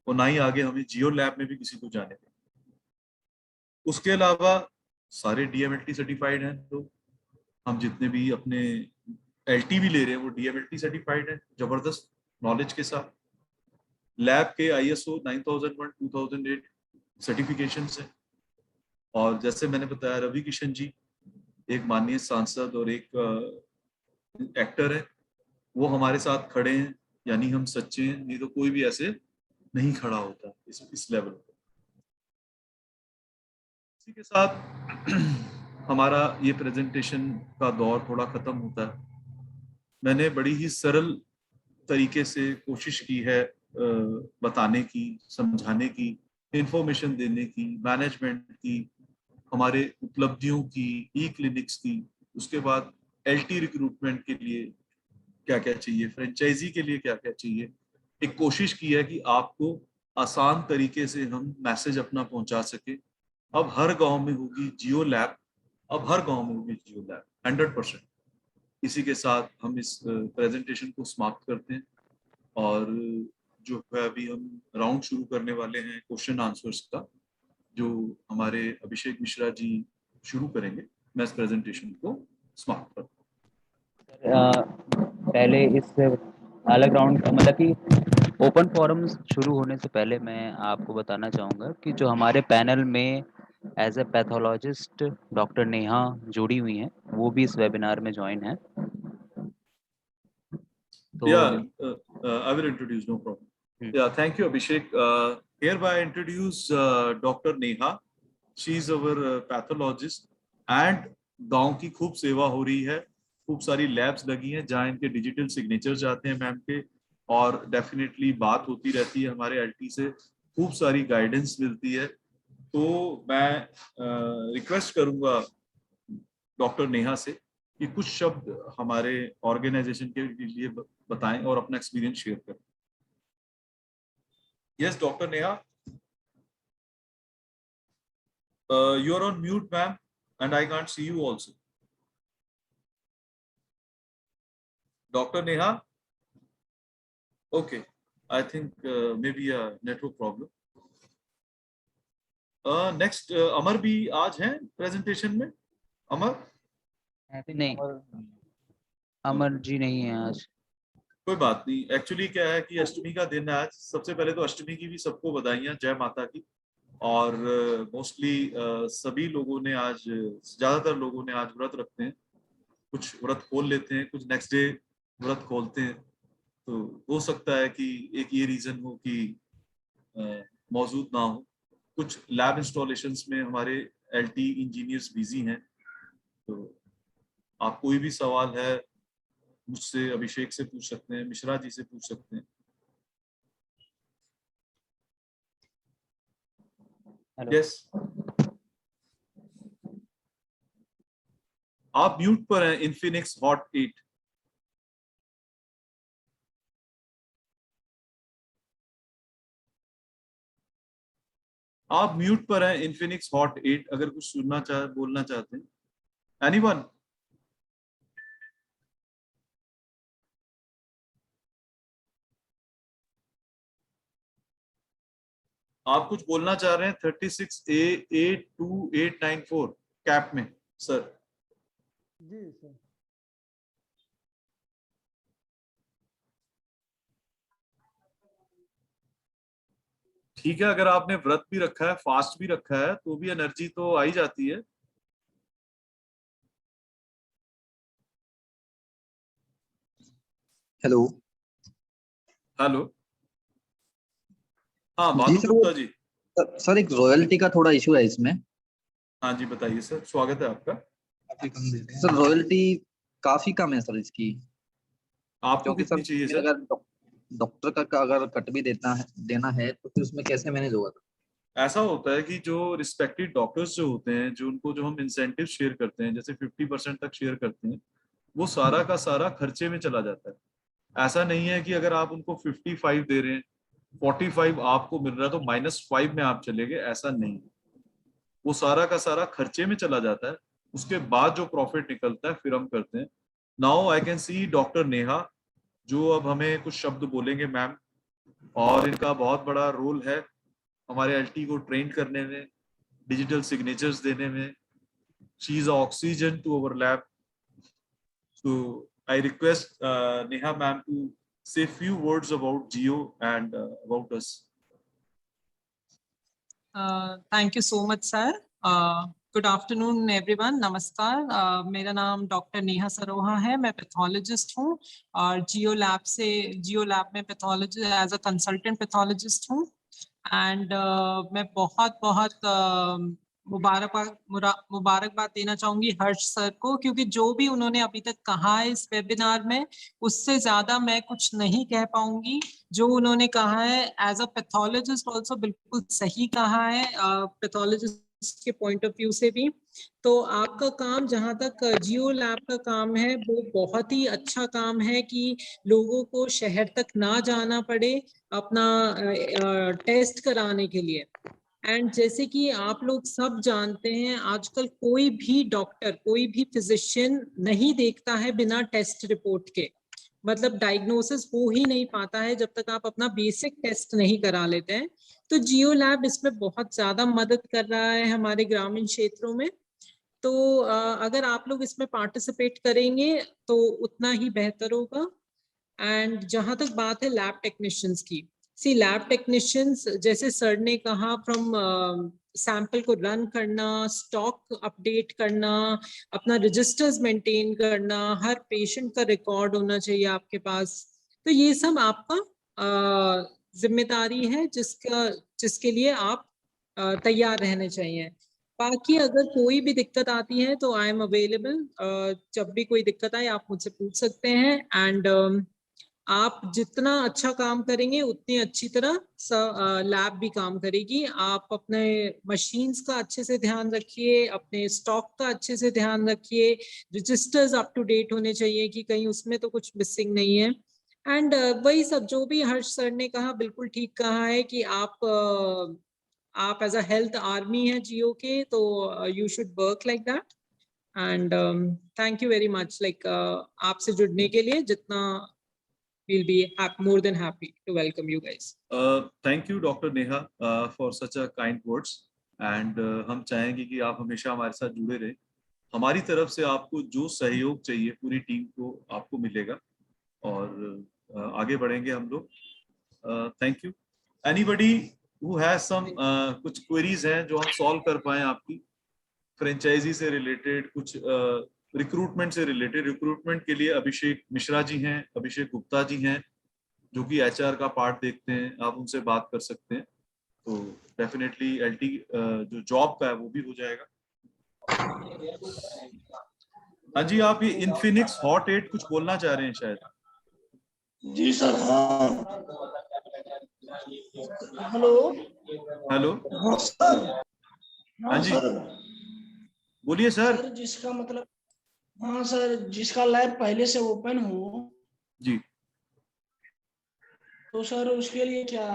और ना ही आगे हमें जियो लैब में भी किसी को जाने दिया। उसके अलावा सारे डीएमएलटी सर्टिफाइड हैं, तो हम जितने भी अपने एलटी भी ले रहे हैं वो डीएमएलटी सर्टिफाइड है, जबरदस्त नॉलेज के साथ। लैब के आईएसओ 9001 2008 सर्टिफिकेशंस हैं। और जैसे मैंने बताया, रवि किशन जी एक माननीय सांसद और एक एक्टर है, वो हमारे साथ खड़े हैं, यानी हम सच्चे हैं, नहीं तो कोई भी ऐसे नहीं खड़ा होता इस लेवल पर। इसी के साथ हमारा ये प्रेजेंटेशन का दौर थोड़ा खत्म होता है। मैंने बड़ी ही सरल तरीके से कोशिश की है बताने की, समझाने की, इंफॉर्मेशन देने की, मैनेजमेंट की, हमारे उपलब्धियों की, ई क्लिनिक्स की, उसके बाद एलटी रिक्रूटमेंट के लिए क्या क्या चाहिए, फ्रेंचाइजी के लिए क्या क्या चाहिए। एक कोशिश की है कि आपको आसान तरीके से हम मैसेज अपना पहुंचा सके। अब हर गांव में होगी जियो लैब, अब हर गांव में होगी जियो लैब 100%। इसी के साथ हम इस प्रेजेंटेशन को समाप्त करते हैं, और जो है अभी हम राउंड शुरू करने वाले हैं क्वेश्चन आंसर्स का, जो हमारे अभिषेक मिश्रा जी शुरू करेंगे। मैं इस प्रेजेंटेशन को समाप्त करता पहले इस अलग राउंड मतलब कि ओपन फोरम्स शुरू होने से पहले मैं आपको बताना चाहूँगा कि जो हमारे पैनल में as a pathologist doctor Neha जुड़ी हुई हैं, वो भी इस वेबिनार में ज्वाइन है। तो I will introduce, no problem. Yeah, thank you, Abhishek. Hereby I introduce Dr. Neha. She is our pathologist, and गांव की खूब सेवा हो रही है, खूब सारी लैब्स लगी हैं जहां इनके डिजिटल सिग्नेचर जाते हैं मैम के, और डेफिनेटली बात होती रहती है हमारे एलटी से, खूब सारी गाइडेंस मिलती है। तो मैं रिक्वेस्ट करूंगा डॉक्टर नेहा से कि कुछ शब्द हमारे ऑर्गेनाइजेशन के लिए बताएं और अपना एक्सपीरियंस शेयर करें। Yes doctor Neha, you are on mute ma'am, and I can't see you also. Doctor Neha, okay, I think maybe a network problem. Next Amar भी आज हैं प्रेजेंटेशन में। अमर? नहीं, अमर जी नहीं है आज। कोई बात नहीं, एक्चुअली क्या है कि अष्टमी का दिन है आज। सबसे पहले तो अष्टमी की भी सबको बधाइयां, जय माता की। और मोस्टली सभी लोगों ने आज, ज्यादातर लोगों ने आज व्रत रखते हैं, कुछ व्रत खोल लेते हैं, कुछ नेक्स्ट डे व्रत खोलते हैं। तो हो सकता है कि एक ये रीजन हो कि मौजूद ना हो। कुछ लैब इंस्टॉलेशंस में हमारे एलटी इंजीनियर्स बिजी हैं। तो आप कोई भी सवाल है मुझसे, अभिषेक से पूछ सकते हैं, मिश्रा जी से पूछ सकते हैं। यस, आप म्यूट पर हैं। Infinix hot 8। आप म्यूट पर हैं, इन्फिनिक्स हॉट 8। अगर कुछ सुनना बोलना चाहते हैं, एनीवन? आप कुछ बोलना चाह रहे हैं? 36A828894 कैप में सर। जी सर। ठीक है, अगर आपने व्रत भी रखा है, फास्ट भी रखा है, तो भी एनर्जी तो आई जाती है। हेलो। हेलो, हाँ जी भानु सर, गुप्ता जी। सर एक रॉयल्टी का थोड़ा इशू है इसमें। हाँ जी बताइए सर, स्वागत है आपका। सर रॉयल्टी काफी कम है सर इसकी। आपको क्योंकि कितनी सर चाहिए सर? अगर डॉक्टर का अगर कट भी देना है तो फिर उसमें कैसे मैनेज होगा? ऐसा होता है कि जो रिस्पेक्टेड डॉक्टर्स जो होते हैं, जो उनको जो हम इंसेंटिव शेयर करते हैं, जैसे 50% तक शेयर करते हैं, वो सारा का सारा खर्चे में चला जाता है। ऐसा नहीं है कि अगर आप उनको 55 दे रहे हैं, 45 आपको मिल रहा है तो -5 में आप चले गए, ऐसा नहीं। वो सारा का सारा खर्चे में चला जाता है। उसके बाद जो प्रॉफिट निकलता है फिर हम करते हैं। Now I can see doctor Neha, जो अब हमें कुछ शब्द बोलेंगे मैम, और इनका बहुत बड़ा रोल है हमारे एलटी को ट्रेन करने में, डिजिटल सिग्नेचर्स देने में. She is oxygen to our lab. So I request Neha ma'am to say few words about Geo and about us. Thank you so much, sir. Good afternoon, everyone. नमस्कार. मेरा नाम doctor Neha Saroha है. मैं pathologist हूँ और Jio lab में pathology as a consultant pathologist हूँ. And मैं बहुत मुबारकबाद देना चाहूंगी हर्ष सर को, क्योंकि जो भी उन्होंने अभी तक कहा है इस वेबिनार में, उससे ज्यादा मैं कुछ नहीं कह पाऊंगी. जो उन्होंने कहा है एज अ पैथोलॉजिस्ट ऑल्सो बिल्कुल सही कहा है, पैथोलॉजिस्ट के पॉइंट ऑफ व्यू से भी. तो आपका काम, जहां तक जियो लैब का काम है, वो बहुत ही अच्छा काम है कि लोगों को शहर तक ना जाना पड़े अपना टेस्ट कराने के लिए. एंड जैसे कि आप लोग सब जानते हैं, आजकल कोई भी डॉक्टर, कोई भी फिजिशियन नहीं देखता है बिना टेस्ट रिपोर्ट के. मतलब डायग्नोसिस हो ही नहीं पाता है जब तक आप अपना बेसिक टेस्ट नहीं करा लेते हैं. तो जियो लैब इसमें बहुत ज्यादा मदद कर रहा है हमारे ग्रामीण क्षेत्रों में. तो अगर आप लोग इसमें पार्टिसिपेट करेंगे तो उतना ही बेहतर होगा. एंड जहां तक बात है लैब टेक्नीशियंस की, लैब टेक्नीशियंस, जैसे सर ने कहा, फ्रॉम सैंपल को रन करना, स्टॉक अपडेट करना, अपना रजिस्टर्स मेंटेन करना, हर पेशेंट का रिकॉर्ड होना चाहिए आपके पास. तो ये सब आपका जिम्मेदारी है जिसके लिए आप तैयार रहने चाहिए. बाकी अगर कोई भी दिक्कत आती है तो आई एम अवेलेबल. जब भी कोई दिक्कत आए आप मुझसे पूछ सकते हैं. एंड आप जितना अच्छा काम करेंगे उतनी अच्छी तरह लैब भी काम करेगी. आप अपने मशीन्स का अच्छे से ध्यान रखिए, अपने स्टॉक का अच्छे से ध्यान रखिए, रजिस्टर्स अप टू डेट होने चाहिए कि कहीं उसमें तो कुछ मिसिंग नहीं है. एंड वही सब जो भी हर्ष सर ने कहा, बिल्कुल ठीक कहा है कि आप एज अ हेल्थ आर्मी है जियो के, तो you should work like that. And thank you very much, like आपसे जुड़ने के लिए जितना we'll be more than happy to welcome you guys. Thank you Dr. Neha for such a kind words, and हम चाहेंगे कि आप हमेशा हमारे साथ जुड़े रहें. हमारी तरफ से आपको जो सहयोग चाहिए पूरी टीम को आपको मिलेगा, और आगे बढ़ेंगे हम लोग. Thank you. Anybody who has some कुछ क्वेरीज हैं जो हम सॉल्व कर पाए आपकी, फ्रेंचाइजी से रिलेटेड, कुछ रिक्रूटमेंट से रिलेटेड. रिक्रूटमेंट के लिए अभिषेक मिश्रा जी हैं, अभिषेक गुप्ता जी हैं, जो कि एचआर का पार्ट देखते हैं. आप उनसे बात कर सकते हैं. तो डेफिनेटली एलटी जो जॉब का है वो भी हो जाएगा. हाँ जी, आप ये इन्फिनिक्स हॉट 8 कुछ बोलना चाह रहे हैं शायद. जी सर. हाँ, हेलो. हेलो. हाँ सर. हाँ जी, बोलिए सर. सर जिसका मतलब, हाँ सर, जिसका लैब पहले से ओपन हो जी, तो सर उसके लिए क्या,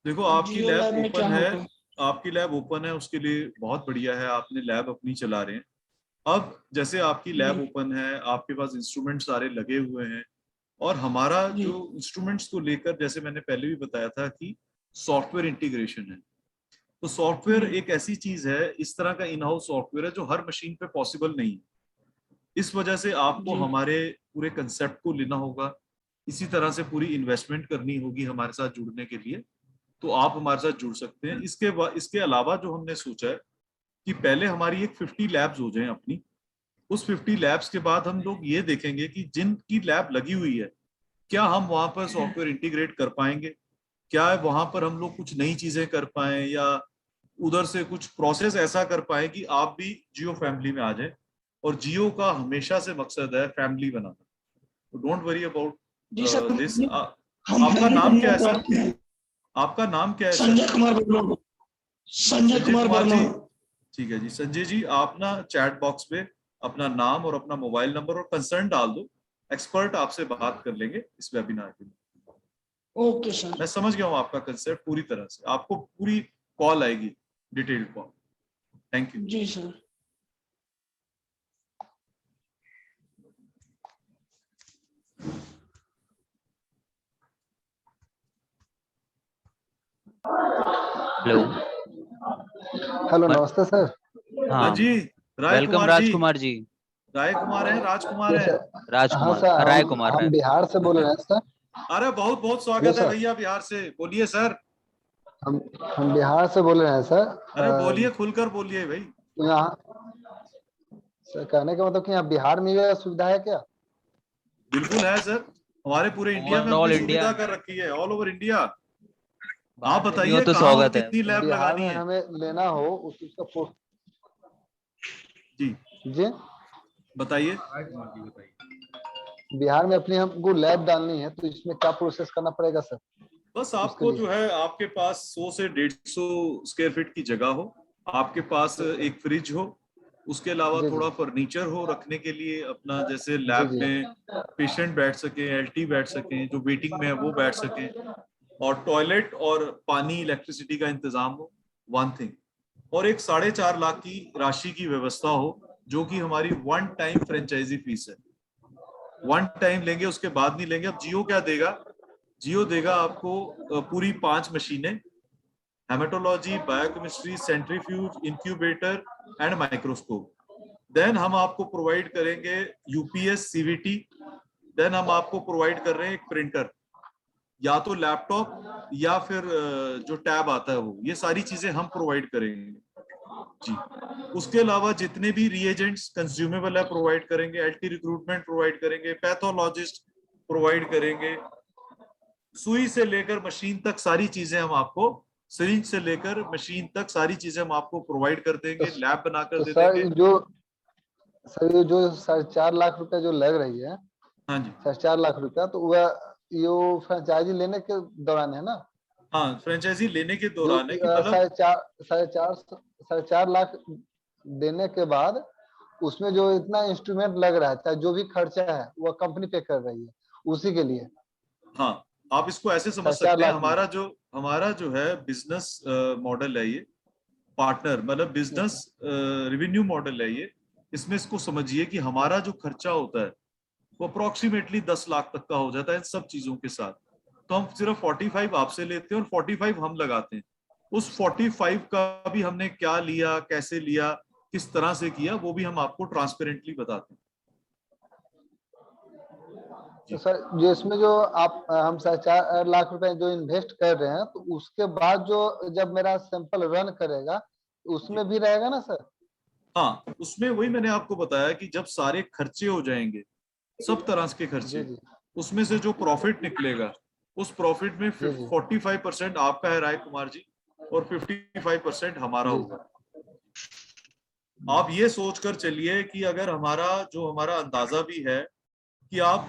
देखो आपकी जियो लैब लैब में क्या ओपन है, होगा? आपकी लैब ओपन है, उसके लिए बहुत बढ़िया है. आपने लैब अपनी चला रहे हैं. अब जैसे आपकी लैब ओपन है, आपके पास इंस्ट्रूमेंट सारे लगे हुए हैं, और हमारा जी. जो इंस्ट्रूमेंट्स को लेकर, जैसे मैंने पहले भी बताया था कि सॉफ्टवेयर इंटीग्रेशन है. तो सॉफ्टवेयर एक ऐसी चीज है, इस तरह का इन हाउस सॉफ्टवेयर है जो हर मशीन पे पॉसिबल नहीं है. इस वजह से आपको जी. हमारे पूरे कंसेप्ट को लेना होगा. इसी तरह से पूरी इन्वेस्टमेंट करनी होगी हमारे साथ जुड़ने के लिए. तो आप हमारे साथ जुड़ सकते हैं. इसके अलावा जो हमने सोचा है कि पहले हमारी एक 50 लैब्स हो जाएं अपनी. उस 50 लैब्स के बाद हम लोग ये देखेंगे कि जिनकी लैब लगी हुई है, क्या हम वहां पर सॉफ्टवेयर इंटीग्रेट कर पाएंगे, क्या वहां पर हम लोग कुछ नई चीजें कर पाए, या उधर से कुछ प्रोसेस ऐसा कर पाए कि आप भी जियो फैमिली में आ जाए. और जियो का हमेशा से मकसद है फैमिली बनाना. तो डोंट वरी अबाउट जी सर, दिस. हम आपका नाम फैमिली क्या है बनना सर? चाहते हैं. आपका नाम क्या है सर? संजय कुमार वर्मा. संजय कुमार वर्मा. जी, ठीक है जी. संजय जी, आप ना चैट बॉक्स पे अपना नाम और अपना मोबाइल नंबर और कंसर्न डाल दो. एक्सपर्ट आपसे बात कर लेंगे इस वेबिनार के लिए. Okay sir. मैं समझ गया हूँ आपका कंसेप्ट पूरी तरह से. आपको पूरी कॉल आएगी, डिटेल्ड कॉल. Thank you. जी सर. हेलो। हेलो, ब- नमस्ते सर। हाँ हाँ, जी, राय वेलकम कुमार जी। राजकुमार जी। राय कुमार है, राजकुमार जी है। सर। हाँ राजकुमार, सर, राय हम कुमार, हम बिहार से बोल रहे हैं सर। अरे बहुत बहुत हेलो स्वागत है सर, भैया, बिहार से बोलिए सर। हम हम बिहार से बोल रहे हैं सर। अरे बोलिए, खुलकर बोलिए भाई। तो यहाँ सर, कहने का मतलब कि यहाँ बिहार में ये सुविधा है क्या? बिल्कुल है सर, हमारे पूरे इंडिया में ओवरऑल अपनी इंडिया, सुविधा कर रखी है, ऑल ओवर इंडिया। आप बाहर से नहीं हो बताइए तो कहाँ और स्वागत है। कितनी लैब बिहार लगानी में है। हमें लेना हो उसका जी जी, बताइए। बिहार में अपनी हमको लैब डालनी है, तो इसमें क्या प्रोसेस करना पड़ेगा सर? बस उसके आपको लिए जो है, आपके पास 100 से 150 स्क्वायर फीट की जगह हो, आपके पास एक फ्रिज हो, उसके अलावा जी जी थोड़ा फर्नीचर हो रखने के लिए अपना, जैसे जी लैब जी में पेशेंट बैठ सके, एलटी बैठ सके, जो वेटिंग में है वो बैठ सके, और टॉयलेट और पानी इलेक्ट्रिसिटी का इंतजाम हो, वन थिंग। और एक 4.5 लाख की राशि की व्यवस्था हो, जो कि हमारी वन टाइम फ्रेंचाइजी फीस है। वन टाइम लेंगे, उसके बाद नहीं लेंगे। अब जियो क्या देगा? जियो देगा आपको पूरी 5 मशीनें, haematology, biochemistry, centrifuge, incubator and microscope. Then हम आपको प्रोवाइड करेंगे यूपीएस, सीवीटी। देन हम आपको प्रोवाइड कर रहे हैं एक प्रिंटर, या तो लैपटॉप या फिर जो टैब आता है वो, ये सारी चीजें हम प्रोवाइड करेंगे जी। उसके अलावा जितने भी रिएजेंट्स कंज्यूमेबल है प्रोवाइड करेंगे, एलटी रिक्रूटमेंट प्रोवाइड करेंगे, पैथोलॉजिस्ट प्रोवाइड करेंगे, सुई से लेकर मशीन तक सारी चीजें हम आपको, सिरिंज से लेकर मशीन तक सारी चीजें हम आपको प्रोवाइड कर तो, देंगे, लैब बनाकर तो दे सर देंगे। ये जो 4.5 लाख रुपए जो लग रही है, हाँ जी, 4.5 लाख रुपया, तो वह ये फ्रेंचाइजी लेने के दौरान है ना? हाँ फ्रेंचाइजी लेने के जो दौरान है कि मतलब, 4.5 लाख देने के बाद उसमें जो इतना इंस्ट्रूमेंट लग रहा है, चाहे जो भी खर्चा है वह कंपनी पे कर रही है उसी के लिए। हाँ आप इसको ऐसे समझ 4.5 सकते हैं, लाख में हमारा जो है बिजनेस मॉडल है ये, पार्टनर मतलब बिजनेस रेवेन्यू मॉडल है ये। इसमें इसको समझिए कि हमारा जो खर्चा होता है वो अप्रोक्सीमेटली 10 लाख तक का हो जाता है इन सब चीजों के साथ। तो हम सिर्फ 45 आपसे लेते हैं और 45 हम लगाते हैं। उस 45 का भी हमने क्या लिया, कैसे लिया, किस तरह से किया, वो भी हम आपको ट्रांसपेरेंटली बताते हैं। तो सर, जो इसमें जो आप हम 4.5 लाख रुपए जो इन्वेस्ट कर रहे हैं, तो उसके बाद जो जब मेरा सैंपल रन करेगा उसमें भी रहेगा ना सर? हाँ उसमें वही मैंने आपको बताया कि जब सारे खर्चे हो जाएंगे, सब तरह के जी खर्चे, जी उसमें से जो प्रॉफिट निकलेगा, उस प्रॉफिट में जी जी 45% आपका है राय कुमार जी, और 55% हमारा जी होगा। आप ये सोचकर चलिए कि अगर हमारा अंदाजा भी है कि आप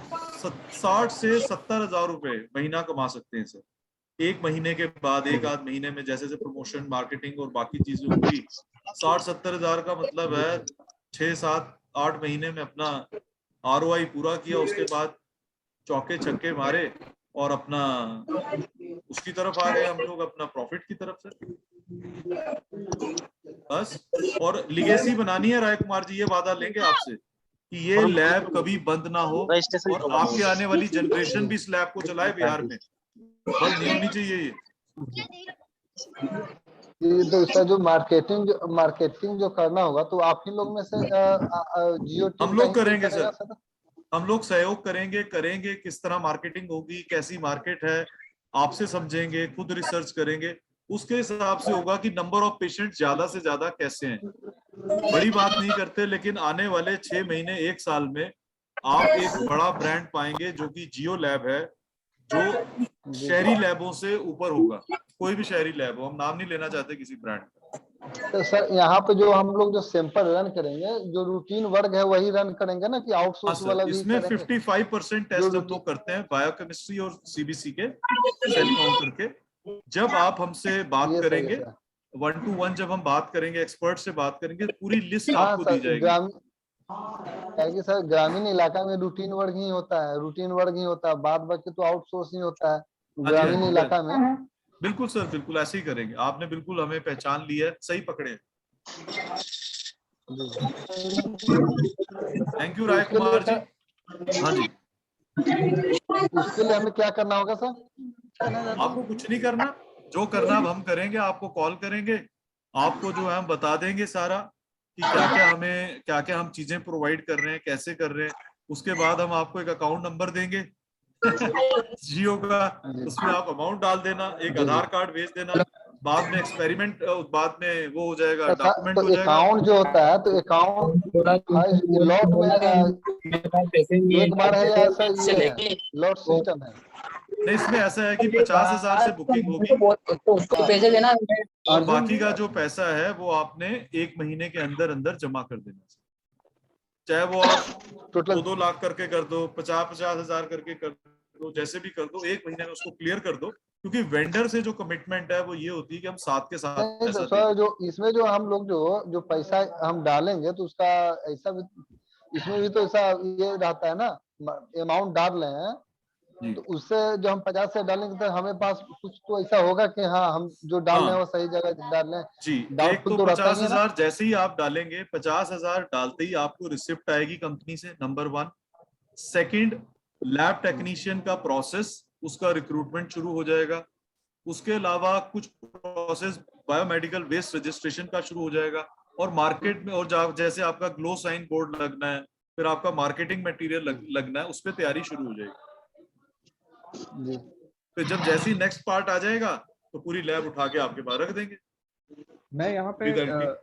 60 से 70 हजार रुपए महीना कमा सकते हैं सर, एक महीने के बाद, एक आध महीने में जैसे जैसे प्रमोशन, मार्केटिंग और बाकी चीजें होंगी, 60-70 हजार का मतलब है 6-7-8 महीने में अपना ROI पूरा किया, उसके बाद चौके छक्के मारे और अपना उसकी तरफ आ गए हम लोग, अपना प्रॉफिट की तरफ से बस। और लिगेसी बनानी है राय कुमार जी, ये वादा लेंगे आपसे कि ये लैब कभी बंद ना हो, और आपके आने वाली जनरेशन भी इस लैब को चलाए बिहार में, बंद नहीं होनी चाहिए ये। तो इसका जो मार्केटिंग जो करना होगा, तो आप ही लोग में से जियो टीम हम का लोग ही कोई करेंगे करेगा सर, सर? हम लोग सहयोग करेंगे किस तरह मार्केटिंग होगी, कैसी मार्केट है, आपसे समझेंगे, खुद रिसर्च करेंगे, उसके हिसाब से होगा कि नंबर ऑफ पेशेंट ज्यादा से ज्यादा कैसे हैं। बड़ी बात नहीं करते, लेकिन आने वाले 6 महीने 1 साल में आप एक बड़ा ब्रांड पाएंगे जो कि जियो लैब है, जो शहरी लैबों से ऊपर होगा। कोई भी शहरी लैब हो, हम नाम नहीं लेना चाहते किसी ब्रांड का। तो सर, यहाँ पे जो हम लोग जो सैंपल रन करेंगे, जो रूटीन वर्क है वही रन करेंगे ना, कि हाँ आउटसोर्स सर, वाला भी इसमें करेंगे? 55% जो टेस्ट हम रूटीन लोग करते हैं बायोकेमिस्ट्री और सीबीसी के, सेल काउंटर के। जब आप हमसे बात ये सही है करेंगे सर। 1 to 1, जब हम बात करेंगे, एक्सपर्ट से बात करेंगे, पूरी लिस्ट हाँ आपको दी सर, जाएगी। क्या कि सर ग्रामीण इलाका में रूटीन वर्क ही होता है, बाद बाकी तो आउटसोर्स ही होता है हाँ जी, हाँ ग्रामीण जी, इलाका में। बिल्कुल सर, बिल्कुल ऐसे ही करेंगे। आपने बिल्कुल हमें पहचान ली है, सही पकड़े। थैंक यू तो राय उसके लिए कुमार जी। सर, हाँ जी, उसके लिए हमें क्या करना होगा सर? आपको कुछ नहीं करना, जो करना अब हम करेंगे, आपको कॉल करेंगे, आपको जो है हम बता देंगे सारा कि क्या क्या हम चीजें प्रोवाइड कर रहे हैं, कैसे कर रहे हैं। उसके बाद हम आपको एक अकाउंट नंबर देंगे जियो का, उसमें आप अमाउंट डाल देना, एक आधार कार्ड भेज देना, बाद में एक्सपेरिमेंट, बाद में वो हो जाएगा, डॉक्यूमेंट तो हो जाएगा। अकाउंट जो होता है, तो अकाउंट लॉट में एक बार है या ऐसा ये है लॉट सिस्टम है? नहीं, इसमें ऐसा है कि 50,000 से बुकिंग होगी उसको पैसे देना और बाकी का जो पैसा है वो आपने 1 महीने के अंदर अंदर जमा कर देना। चाहे वो आप टोटल 2-2 लाख करके कर दो, 50,000 करके कर दो, जैसे भी कर दो, 1 महीने में उसको क्लियर कर दो। क्योंकि वेंडर से जो कमिटमेंट है वो ये होती है कि हम साथ के साथ नहीं, पैसा तो सर जो इसमें जो हम लोग जो पैसा हम डालेंगे, तो उसका ऐसा भी, इसमें भी तो ऐसा ये रहता है ना, अमाउंट डाल रहे हैं जी। तो उससे जो हम 50 से डालेंगे तो हमें पास कुछ तो ऐसा होगा कि हाँ हम जो डाल रहे हैं वो सही जगह डाल रहे हैं। जी, एक डाउटफुल तो तो रहता ही है ना। 50,000 जैसे ही आप डालेंगे, 50,000 डालते ही आपको रिसिप्ट आएगी कंपनी से, नंबर 1। सेकंड, लैब टेक्नीशियन का प्रोसेस, उसका रिक्रूटमेंट शुरू हो जाएगा। उसके अलावा कुछ प्रोसेस बायोमेडिकल वेस्ट रजिस्ट्रेशन का शुरू हो जाएगा, और मार्केट में, और जैसे आपका ग्लो साइन बोर्ड लगना है, फिर आपका मार्केटिंग मटेरियल लगना है, उस पर तैयारी शुरू हो जाएगी। फिर जब जैसी नेक्स्ट पार्ट आ जाएगा तो पूरी लैब उठा के आपके पास रख देंगे। मैं यहाँ पे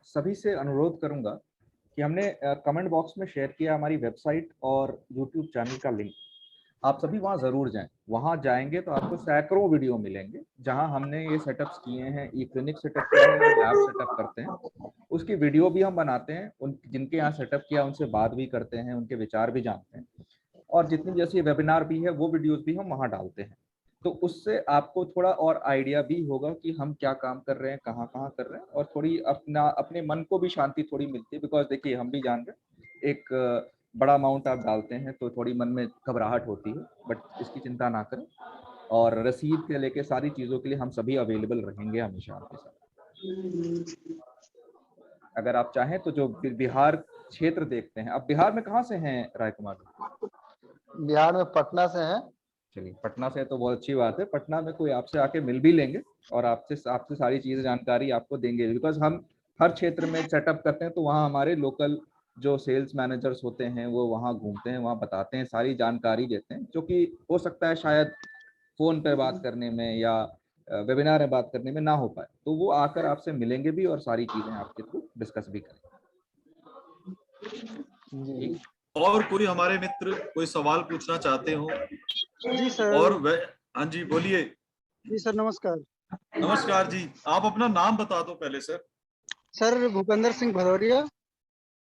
सभी से अनुरोध करूंगा कि हमने कमेंट बॉक्स में शेयर किया हमारी वेबसाइट और यूट्यूब चैनल का लिंक। आप सभी वहाँ जरूर जाएं। वहाँ जाएंगे तो आपको सैकड़ों वीडियो मिलेंगे जहाँ हमने ये सेटअप्स किए हैं, ई क्लिनिक सेटअप किए हैं, लैब सेटअप करते हैं, उसकी वीडियो भी हम बनाते हैं। उन जिनके यहाँ सेटअप किया उनसे बात भी करते हैं, उनके विचार भी जानते हैं, और जितनी जैसी वेबिनार भी है वो वीडियोस भी हम वहाँ डालते हैं। तो उससे आपको थोड़ा और आइडिया भी होगा कि हम क्या काम कर रहे हैं, कहाँ कहाँ कर रहे हैं, और थोड़ी अपने मन को भी शांति थोड़ी मिलती है। बिकॉज देखिए, हम भी जान रहे हैं एक बड़ा अमाउंट आप डालते हैं तो थोड़ी मन में घबराहट होती है, बट इसकी चिंता ना करें। और रसीद के लेके सारी चीज़ों के लिए हम सभी अवेलेबल रहेंगे हमेशा आपके साथ। अगर आप चाहें तो जो बिहार क्षेत्र देखते हैं, आप बिहार में कहाँ से हैं राय कुमार? बिहार में पटना से हैं। चलिए, पटना से तो बहुत अच्छी बात है। पटना में कोई आपसे आके मिल भी लेंगे और आपसे सारी चीजें जानकारी आपको देंगे, बिकॉज हम हर क्षेत्र में सेटअप करते हैं। तो वहाँ हमारे लोकल जो सेल्स मैनेजर्स होते हैं वो वहाँ घूमते हैं, वहाँ बताते हैं, सारी जानकारी देते हैं, जो कि हो सकता है शायद फोन पे बात करने में या वेबिनार में बात करने में ना हो पाए। तो वो आकर आपसे मिलेंगे भी और सारी चीजें आपके थ्रू डिस्कस भी करेंगे। और कोई हमारे मित्र कोई सवाल पूछना चाहते हो? जी सर। और हाँ जी, बोलिए। जी सर, नमस्कार। नमस्कार जी, आप अपना नाम बता दो पहले सर। सर भूपेंद्र सिंह भदौरिया।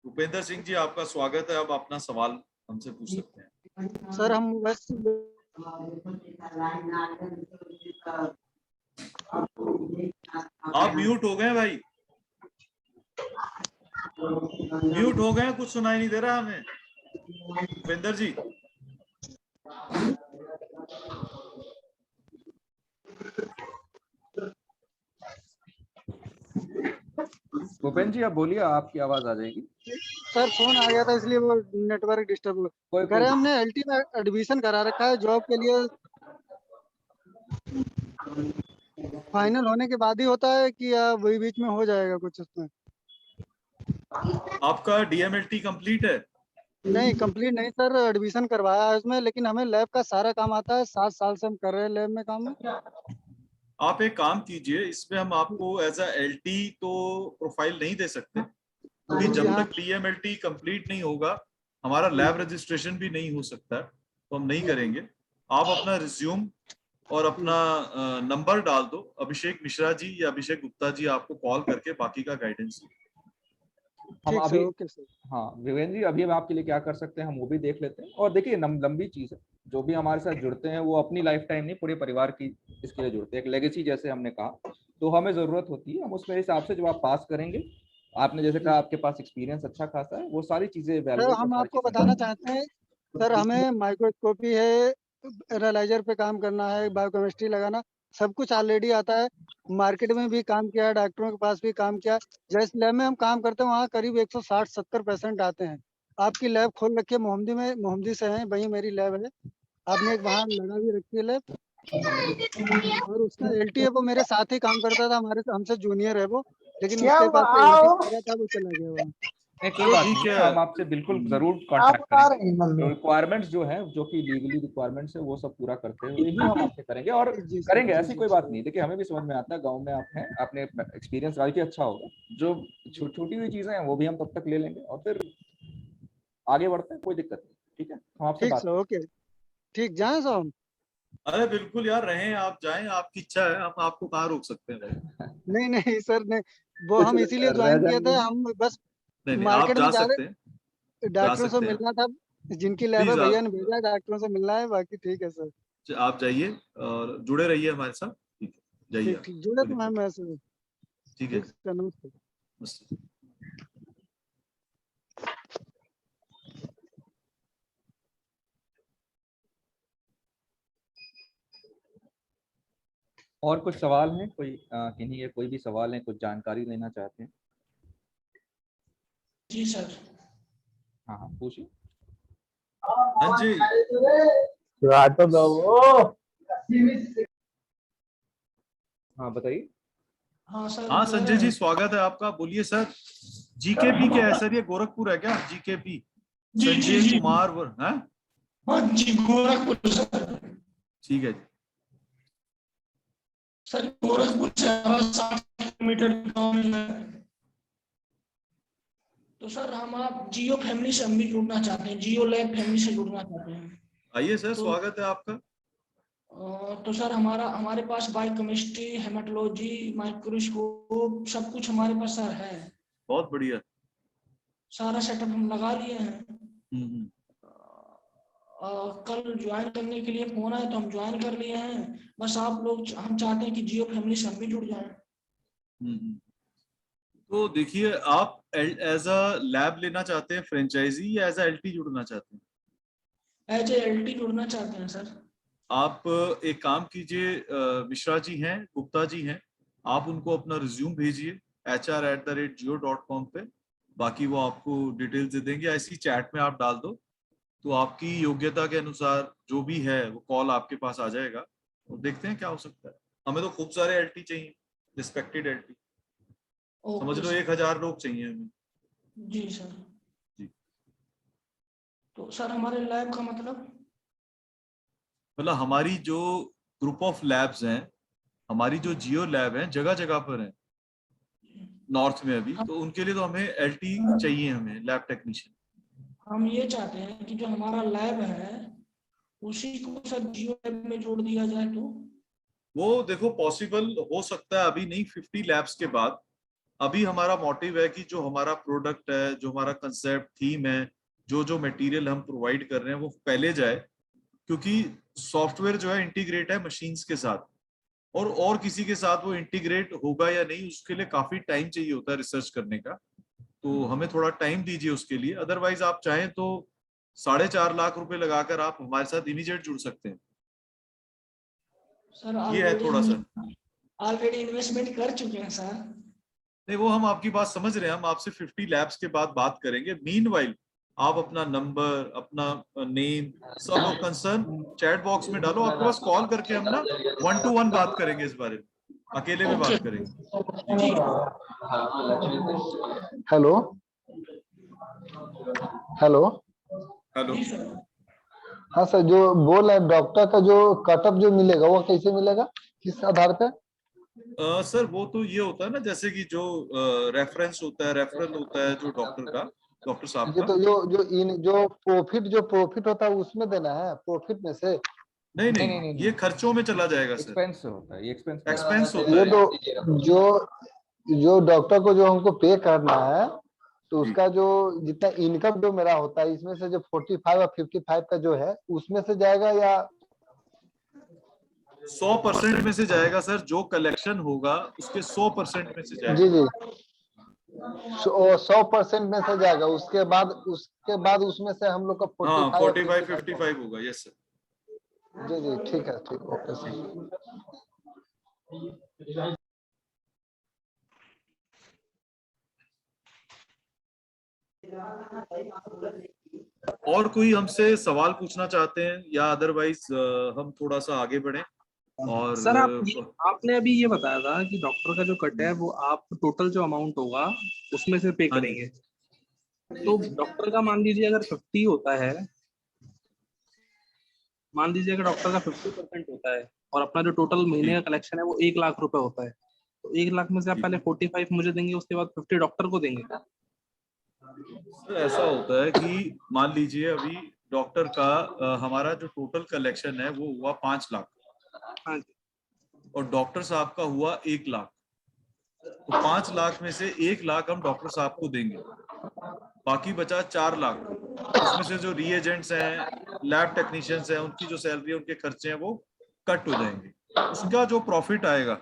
भूपेंद्र सिंह जी, आपका स्वागत है। अब अपना सवाल हमसे पूछ सकते हैं। सर हम बस आप म्यूट हो गए भाई, म्यूट हो गए, कुछ सुनाई नहीं दे रहा हमें। भूपेंद्र जी, भूपेंद्र जी आप बोलिए, आपकी आवाज आ जाएगी। सर फोन आ गया था इसलिए वो नेटवर्क डिस्टर्ब हो गया। हमने एलटी में एडमिशन करा रखा है जॉब के लिए। फाइनल होने के बाद ही होता है कि वही बीच में हो जाएगा कुछ उसमें? आपका डीएमएलटी कंप्लीट है? नहीं कंप्लीट नहीं सर, एडमिशन करवाया है उसमें, लेकिन हमें लैब का सारा काम आता है। 7 साल से हम कर रहे हैं लैब में काम। आप एक काम कीजिए, इसमें हम आपको एज अ एलटी तो प्रोफाइल नहीं दे सकते, क्योंकि जब तक डीएमएलटी कंप्लीट नहीं होगा हमारा लैब रजिस्ट्रेशन भी नहीं हो सकता है, तो हम नहीं करेंगे। आप अपना रिज्यूम और अपना नंबर डाल दो, अभिषेक मिश्रा जी या अभिषेक गुप्ता जी आपको कॉल करके बाकी का गाइडेंस देंगे। हम अभी हाँ विवेन जी, अभी हम आपके लिए क्या कर सकते हैं हम वो भी देख लेते हैं। और देखिए, लंबी चीज है, जो भी हमारे साथ जुड़ते हैं वो अपनी लाइफ टाइम नहीं, पूरे परिवार की इसके लिए जुड़ते हैं, एक लेगेसी जैसे हमने कहा। तो हमें जरूरत होती है, हम उसमें हिसाब से जब आप पास करेंगे, आपने जैसे कहा आपके पास एक्सपीरियंस अच्छा खासा है, वो सारी चीजें हम आपको बताना चाहते हैं सर, हमें माइक्रोस्कोपी है, एनालाइजर पे काम करना है, बायोकेमिस्ट्री लगाना, सब कुछ ऑलरेडी आता है। मार्केट में भी काम किया है, डॉक्टरों के पास भी काम किया। जिस लैब में हम काम करते हैं वहाँ करीब 160-70 पेशेंट आते हैं। आपकी लैब खोल रखी है मोहम्मदी में, मोहम्मदी से है, वही मेरी लैब है। आपने एक वहाँ लगा भी रखी है लैब। और उसका एलटी है वो मेरे साथ ही काम करता था, हमसे जूनियर है वो, लेकिन क्या उसके पास हुआ? एलटी पूरा था, वो चला गया वहाँ। नहीं कोई बात ठीक नहीं है, है। हम आपसे बिल्कुल जरूर आप कांटेक्ट बता करेंगे। रही हैं मम्मी। जो रिक्वायरमेंट्स जो है, जो कि लीगली रिक्वायरमेंट्स है, वो सब पूरा करते हुए ही हम आपसे करेंगे और जी सर, करेंगे, जी ऐसी जी कोई बात नहीं। देखिए हमें भी समझ में आता है, गांव में आप हैं, आपने एक्सपीरियंस काफी अच्छा होगा। जो छोटी हुई चीजें हैं वो भी हम तब तक ले लेंगे और फिर आगे बढ़ते हैं, कोई दिक्कत नहीं। ठीक है, हम आपसे ठीक बात सर, ओके, ठीक, जाए सर हम? अरे बिल्कुल यार, रहें, आप जाएं, आपकी इच्छा है, हम आपको कहाँ रोक सकते हैं भाई। नहीं नहीं सर, नहीं, वो कुछ हम इसीलिए रह ज्वाइन किए थे, जाएंगे। हम बस नहीं नहीं, आप मार्केट में जा जा सकते हैं, रहे, जा डॉक्टरों से सकते हैं मिलना था, जिनकी लैब है प्लीज। भैया आप ने भेजा है, डॉक्टरों से मिलना है, बाकी ठीक है सर। आप जाइए और जुड़े रहिए हमारे साथ। ठीक है, जाइए ठीक आप, ठीक, जुड़े कोई तो दिक्कत मैम नहीं। ऐसे। ठीक है, ठीक सर, नमस्ते। बस। और कुछ सवाल हैं, कोई किन्हीं के कोई भी सवाल है, कुछ जानकारी लेना चाहते हैं? जी सर। हाँ हाँ पूछिए। हाँ जी, हाँ बताइए। हाँ सर, हाँ कह संजय रहे जी, हैं। स्वागत है आपका, बोलिए सर। जीकेपी क्या है सर? ये गोरखपुर है क्या? जीकेपी जी जी संजय जी, कुमार है? हाँ जी, गोरखपुर सर। ठीक है जी। सर गोरखपुर से 60 किलोमीटर गाँव में है। तो सर आप जियो फैमिली से हम भी जुड़ना चाहते हैं, जियो लैब फैमिली से जुड़ना चाहते हैं। आइए सर, तो स्वागत है आपका। तो सर हमारे पास बायोकेमिस्ट्री, हेमेटोलॉजी, माइक्रोस्कोप सब कुछ हमारे पास सर है। बहुत बढ़िया। सारा सेटअप हम लगा लिए हैं। हम्म। कल ज्वाइन करने के लिए फोन आया तो हम ज्वाइन कर लिए हैं। बस आप लोग, हम चाहते हैं कि जियो फैमिली से हम भी जुड़ जाएं। हम्म। तो देखिए, आप एज अ लैब लेना चाहते हैं फ्रेंचाइजी, या एज अ एलटी जुड़ना चाहते हैं? एज ए एलटी जुड़ना चाहते हैं सर। आप एक काम कीजिए, मिश्रा जी हैं, गुप्ता जी हैं, आप उनको अपना रिज्यूम भेजिए hr@jio.com पे। बाकी वो आपको डिटेल्स दे देंगे, ऐसी चैट में आप डाल दो, तो आपकी योग्यता के अनुसार जो भी है वो कॉल आपके पास आ जाएगा, और देखते हैं क्या हो सकता है। हमें तो खूब सारे एलटी चाहिए, रिस्पेक्टेड एलटी, समझ ओके लो सर। 1000 लोग चाहिए हमें। जी सर। जी। तो सर हमारे लैब का मतलब? मतलब हमारी जो ग्रुप ऑफ लैब्स हैं, हमारी जो जियो लैब है, जगह जगह पर है नॉर्थ में अभी, तो उनके लिए तो हमें एलटी चाहिए, हमें लैब टेक्नीशियन। हम ये चाहते हैं कि जो हमारा लैब है उसी को सर जियो लैब में जोड़ दिया जाए तो। वो देखो पॉसिबल हो सकता है, अभी नहीं, 50 लैब्स के बाद। अभी हमारा मोटिव है कि जो हमारा प्रोडक्ट है, जो हमारा कंसेप्ट थीम है, जो जो मटेरियल हम प्रोवाइड कर रहे हैं वो पहले जाए, क्योंकि सॉफ्टवेयर जो है इंटीग्रेट है मशीन्स के साथ, और किसी के साथ वो इंटीग्रेट होगा या नहीं, उसके लिए काफी टाइम चाहिए होता है रिसर्च करने का। तो हमें थोड़ा टाइम दीजिए उसके लिए, अदरवाइज आप चाहें तो 4.5 लाख रुपए लगाकर आप हमारे साथ इमीडिएट जुड़ सकते हैं। सर ये है थोड़ा सा। ऑलरेडी इन्वेस्टमेंट कर चुके हैं सर। नहीं, वो हम आपकी बात समझ रहे हैं, हम आपसे 50 लैब्स के बाद बात करेंगे। मीनवाइल आप अपना नंबर, अपना नेम, सब कंसर्न चैट बॉक्स में डालो, आपके पास कॉल करके हम ना 1-to-1 बात करेंगे इस बारे में, अकेले में ओके। बात करेंगे। Hello hello. हेलो। जी सर। हाँ सर, जो बोल है डॉक्टर का जो कटअप जो मिलेगा वो कैसे मिलेगा, किस आधार पे? सर वो तो ये होता है ना, जैसे कि जो रेफरेंस होता है, रेफरल होता है जो डॉक्टर का, डॉक्टर साहब ये का। तो जो प्रॉफिट होता है उसमें देना है, प्रॉफिट में से? नहीं नहीं नहीं, नहीं नहीं ये नहीं, खर्चों में चला जाएगा सर, एक्सपेंस होता है, ये एक्सपेंस में आता एक्सपेंस होता ये है। तो जो डॉक्टर को जो हमको पे करना है, तो जी, उसका जो जितना इनकम जो मेरा होता है, इसमें से जो 45 और 55 का जो है उसमें से जाएगा या? 100% में से जाएगा सर, जो कलेक्शन होगा उसके 100% में से जी जाएगा। जी, 100% में से जाएगा, उसके बाद उसमें से हम लोग का हाँ, 45 और 45 55 का? 55 होगा, यस सर। जी जी, ठीक है, ठीक, ओके सर। और कोई हमसे सवाल पूछना चाहते हैं, या अदरवाइज हम थोड़ा सा आगे बढ़े? और सर आपने अभी ये बताया था कि डॉक्टर का जो कट है वो आप टोटल जो अमाउंट होगा उसमें से पे हाँ जी। करेंगे। तो डॉक्टर का मान लीजिए अगर 50 होता है, मान लीजिए अगर डॉक्टर का 50% होता है और अपना जो टोटल महीने का कलेक्शन है वो 1 लाख रुपए होता है, तो 1 लाख में से आप पहले 45 मुझे देंगे, उसके बाद 50 डॉक्टर को देंगे। सर ऐसा होता है कि मान लीजिए अभी डॉक्टर का हमारा जो टोटल कलेक्शन है वो हुआ 5 लाख। हाँ जी। और डॉक्टर साहब का हुआ 1 लाख। तो 5 लाख में से 1 लाख हम डॉक्टर साहब को देंगे, बाकी बचा 4 लाख। उसमें से जो रीएजेंट्स हैं, लैब टेक्नीशियंस हैं, उनकी जो सैलरी, उनके खर्चे हैं वो कट हो जाएंगे। उसका जो प्रॉफिट आएगा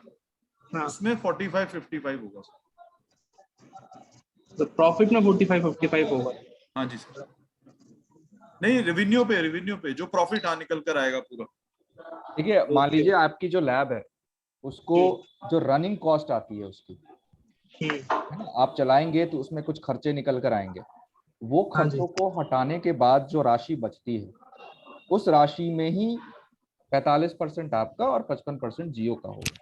उसमें 45-55 होगा। तो प्रॉफिट में 45-55 होगा। हाँ जी सर। नहीं, रेवेन्यू पे जो प्रॉफिट निकल कर आएगा पूरा। देखिए मान लीजिए आपकी जो लैब है उसको जो रनिंग कॉस्ट आती है उसकी, है ना, आप चलाएंगे तो उसमें कुछ खर्चे निकल कर आएंगे। वो खर्चों को हटाने के बाद जो राशि बचती है उस राशि में ही 45% आपका और 55% जियो का होगा।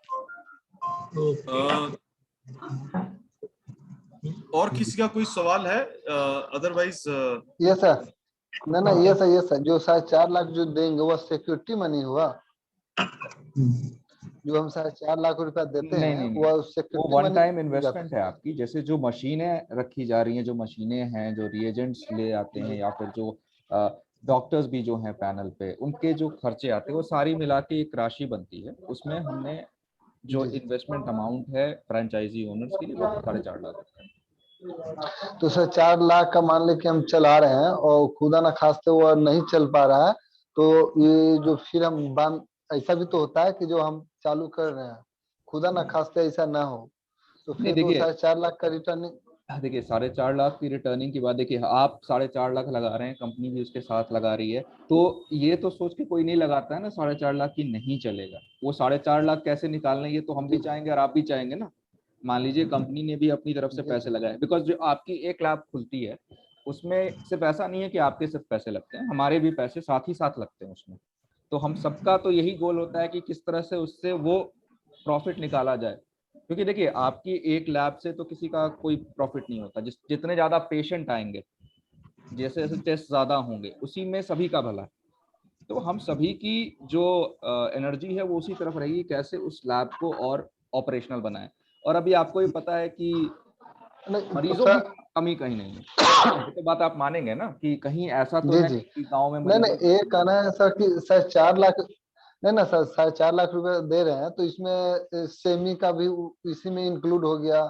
और किसी का कोई सवाल है? अदरवाइज ये सर ना ये सर जो 4.5 लाख जो देंगे वो सिक्योरिटी मनी हुआ, जो हम 4.5 लाख रुपया देते हैं नहीं, वो वो वन टाइम इन्वेस्टमेंट है आपकी। जैसे जो मशीनें रखी जा रही हैं, जो मशीनें हैं, जो रिएजेंट्स ले आते हैं, या फिर जो डॉक्टर्स भी जो हैं पैनल पे, उनके जो खर्चे आते हैं वो सारी मिला के एक राशि बनती है। उसमें हमने जो इन्वेस्टमेंट अमाउंट है फ्रेंचाइजी ओनर्स के लिए वो 4.5 लाख है। तो सर 4 लाख का मान ले कि हम चला रहे हैं और खुदा ना खास्ते वो नहीं चल पा रहा है, तो ये जो फिर हम बांध, ऐसा भी तो होता है कि जो हम चालू कर रहे हैं खुदा ना खास्ते ऐसा ना हो, तो नहीं फिर वो देखिए 4.5 लाख का रिटर्निंग। देखिए 4.5 लाख की रिटर्निंग की बात, देखिए आप 4.5 लाख लगा रहे हैं, कंपनी भी उसके साथ लगा रही है, तो ये तो सोच के कोई नहीं लगाता है ना 4.5 लाख की नहीं चलेगा। वो 4.5 लाख कैसे निकालना, ये तो हम भी चाहेंगे और आप भी चाहेंगे ना। मान लीजिए कंपनी ने भी अपनी तरफ से पैसे लगाए, बिकॉज जो आपकी एक लैब खुलती है उसमें सिर्फ ऐसा नहीं है कि आपके सिर्फ पैसे लगते हैं, हमारे भी पैसे साथ ही साथ लगते हैं उसमें। तो हम सबका तो यही गोल होता है कि किस तरह से उससे वो प्रॉफिट निकाला जाए। क्योंकि देखिए आपकी एक लैब से तो किसी का कोई प्रॉफिट नहीं होता, जितने ज्यादा पेशेंट आएंगे, जैसे जैसे टेस्ट ज्यादा होंगे, उसी में सभी का भला है। तो हम सभी की जो एनर्जी है वो उसी तरफ रहेगी, कैसे उस लैब को और ऑपरेशनल बनाए। और अभी आपको ये पता है कि मरीजों की कमी कहीं नहीं है, ये तो बात आप मानेंगे ना कि कहीं ऐसा तो है कि गांव में नहीं ये कहना है सर कि सर 4 लाख नहीं ना सर, 4.5 लाख रुपए दे रहे हैं तो इसमें सेमी का भी इसी में इंक्लूड हो गया,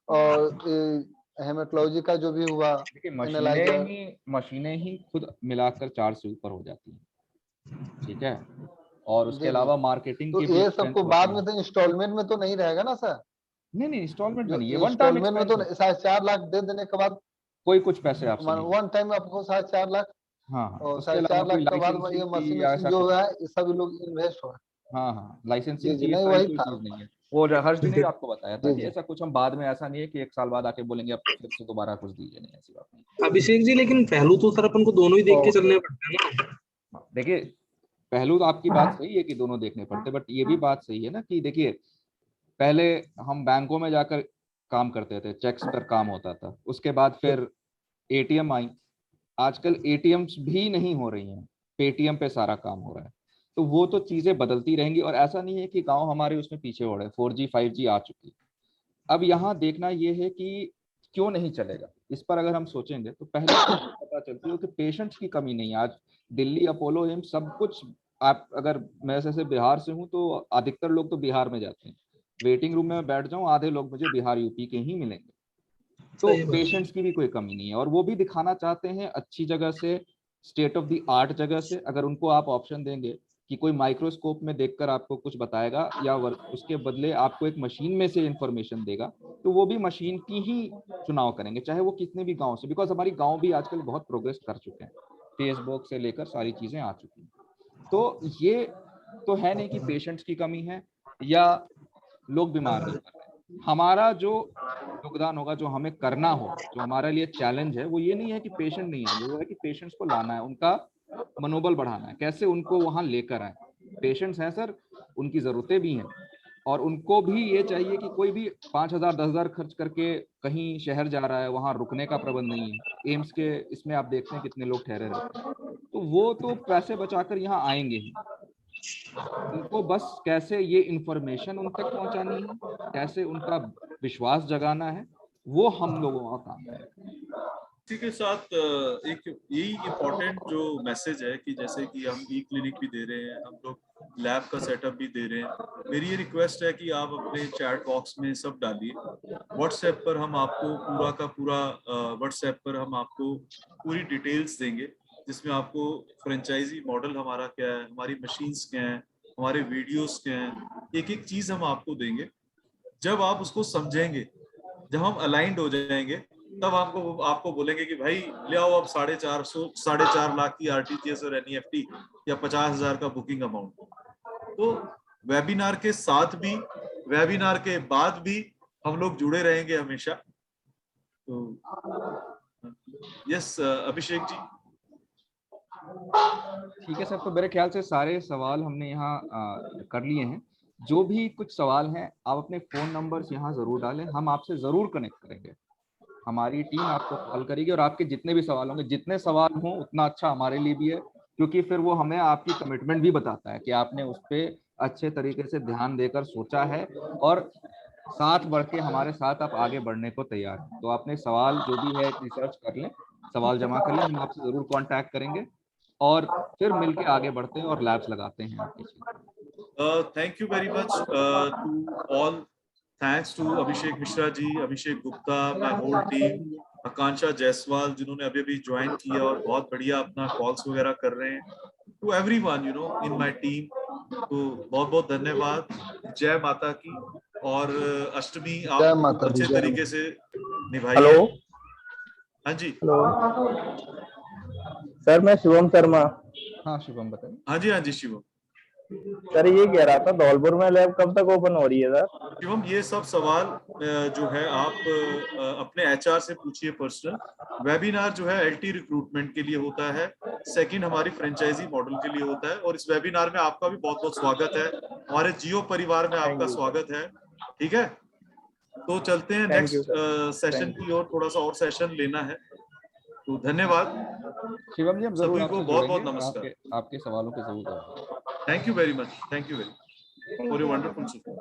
और हेमेटोलॉजी का जो भी हुआ, देखिए एनालाइजर, मशीनें ही खुद मिलाकर 4 से ऊपर हो जाती हैं, ठीक है। और उसके अलावा मार्केटिंग तो की भी ये सबको बाद में तो इंस्टॉलमेंट में तो नहीं रहेगा ना सर? नहीं इंस्टॉलमेंट में नहीं, ये वन टाइम इंस्टॉलमेंट में तो 4.5 लाख दे देने के बाद कोई कुछ पैसे आपसे नहीं, वन टाइम आपको 4.5 लाख, हाँ और उसके अलावा 4.5 लाख कोई के बाद लाइसेंसिंग ये फी या मशीन ऐसा जो कुछ, है ये सभी लोग इन्वेस्ट हो। हाँ लाइसेंसिंग फी नहीं सारी वही कोई था। चीज नहीं है। वो हर्ष जी ने आपको बताया था कि ऐसा कुछ हम बाद में, ऐसा नहीं है कि 1 साल बाद आके बोलेंगे अब फिर से दोबारा कुछ दीजिए, नहीं ऐसी बात नहीं। अभिषेक जी लेकिन पहलू तो सर अपन को दोनों ही देख के चलने पड़ते हैं ना। देखिए पहलू तो आपकी बात सही है कि दोनों देखने पड़ते, बट ये भी बात सही है ना कि देखिए पहले हम बैंकों में जाकर काम करते थे, चेक्स पर काम होता था, उसके बाद फिर एटीएम आई, आजकल एटीएम्स भी नहीं हो रही हैं, पेटीएम पे सारा काम हो रहा है। तो वो तो चीजें बदलती रहेंगी, और ऐसा नहीं है कि गांव हमारे उसमें पीछे हो रहे हैं, 4G 5G आ चुकी। अब यहाँ देखना ये है कि क्यों नहीं चलेगा, इस पर अगर हम सोचेंगे तो पहले पता चलती है कि पेशेंट्स की कमी नहीं है। आज दिल्ली अपोलो एम्स सब कुछ, आप अगर, मैं जैसे बिहार से हूँ तो अधिकतर लोग तो बिहार में जाते हैं, वेटिंग रूम में बैठ जाऊं आधे लोग मुझे बिहार यूपी के ही मिलेंगे। तो पेशेंट्स की भी कोई कमी नहीं है, और वो भी दिखाना चाहते हैं अच्छी जगह से, स्टेट ऑफ द आर्ट जगह से। अगर उनको आप ऑप्शन देंगे कि कोई माइक्रोस्कोप में देखकर आपको कुछ बताएगा या उसके बदले आपको एक मशीन में से इंफॉर्मेशन देगा, तो वो भी मशीन की ही चुनाव करेंगे, चाहे वो कितने भी गांव से। बिकॉज हमारी गांव भी आजकल बहुत प्रोग्रेस कर चुके हैं, फेसबुक से लेकर सारी चीजें आ चुकी हैं। तो ये तो है नहीं कि पेशेंट्स की कमी है या लोग बीमार नहीं पड़ रहे। हमारा जो योगदान होगा, जो हमें करना हो, जो हमारे लिए चैलेंज है, वो ये नहीं है कि पेशेंट नहीं आएंगे, वो है कि पेशेंट्स को लाना है, उनका मनोबल बढ़ाना है, कैसे उनको वहां लेकर आए। पेशेंट्स हैं सर, उनकी ज़रूरतें भी हैं, और उनको भी ये चाहिए कि कोई भी 5,000 10,000 खर्च करके कहीं शहर जा रहा है, वहाँ रुकने का प्रबंध नहीं है। एम्स के इसमें आप देखते हैं कितने लोग ठहरे रहते हैं, तो वो तो पैसे बचाकर यहाँ आएंगे ही। उनको बस कैसे ये इंफॉर्मेशन उन तक पहुंचानी है, कैसे उनका विश्वास जगाना है, वो हम लोगों का काम है। इसी के साथ एक यही इम्पोर्टेंट जो मैसेज है कि जैसे कि हम ई क्लिनिक भी दे रहे हैं, हम लोग लैब का सेटअप भी दे रहे हैं। मेरी ये रिक्वेस्ट है कि आप अपने चैट बॉक्स में सब डालिए। व्हाट्सएप पर हम आपको पूरा का पूरा व्हाट्सएप पर हम आपको पूरी डिटेल्स देंगे, जिसमें आपको फ्रेंचाइजी मॉडल हमारा क्या है, हमारी मशीन्स क्या हैं, हमारे वीडियोस क्या हैं, एक एक चीज हम आपको देंगे। जब आप उसको समझेंगे, जब हम अलाइंड हो जाएंगे, तब आपको बोलेंगे कि भाई ले आओ अब 4.5 लाख की आरटीजीएस और एनईएफटी या 50,000 का बुकिंग अमाउंट। तो वेबिनार के साथ भी, वेबिनार के बाद भी हम लोग जुड़े रहेंगे हमेशा। तो यस अभिषेक जी। ठीक है सर, तो मेरे ख्याल से सारे सवाल हमने यहाँ कर लिए हैं। जो भी कुछ सवाल हैं आप अपने फोन नंबर्स यहाँ जरूर डालें, हम आपसे जरूर कनेक्ट करेंगे। हमारी टीम आपको कॉल करेगी और आपके जितने भी सवाल होंगे, जितने सवाल हों उतना अच्छा हमारे लिए भी है, क्योंकि फिर वो हमें आपकी कमिटमेंट भी बताता है कि आपने उस पर अच्छे तरीके से ध्यान देकर सोचा है और साथ बढ़ के हमारे साथ आप आगे बढ़ने को तैयार हैं। तो आपने सवाल जो भी है रिसर्च कर लें, सवाल जमा कर लें, हम आपसे जरूर कांटेक्ट करेंगे और फिर मिलके आगे बढ़ते हैं और लैब्स लगाते हैं आपके क्षेत्र। Thank you very much to all. Thanks to Abhishek Mishra ji, Abhishek Gupta, my whole team, Akanksha Jaiswal जिन्होंने अभी अभी ज्वाइन किया और बहुत बढ़िया अपना कॉल्स वगैरह कर रहे हैं। To everyone in my team, तो बहुत बहुत धन्यवाद। जय माता की। और अष्टमी आप अच्छे तरीके से निभाइए। हेलो। हाँ जी। हेलो सर, मैं शिवम शर्मा। हाँ शिवम बताइए। हाँ जी शिवम। सर ये कह रहा था धौलपुर में लैब कब तक ओपन हो रही है सर? शिवम ये सब सवाल जो है आप अपने एचआर से पूछिए पर्सनल। वेबिनार जो है एलटी रिक्रूटमेंट के लिए होता है, सेकंड हमारी फ्रेंचाइजी मॉडल के लिए होता है, और इस वेबिनार में आपका भी बहुत बहुत स्वागत है। हमारे जियो परिवार में आपका स्वागत है। ठीक है, तो चलते हैं नेक्स्ट सेशन की ओर। थोड़ा सा और सेशन लेना है, तो धन्यवाद शिवम जी, हम जरूर सभी को बहुत बहुत नमस्कार। आपके सवालों के जरूर। Thank you very much, thank you very for your wonderful support.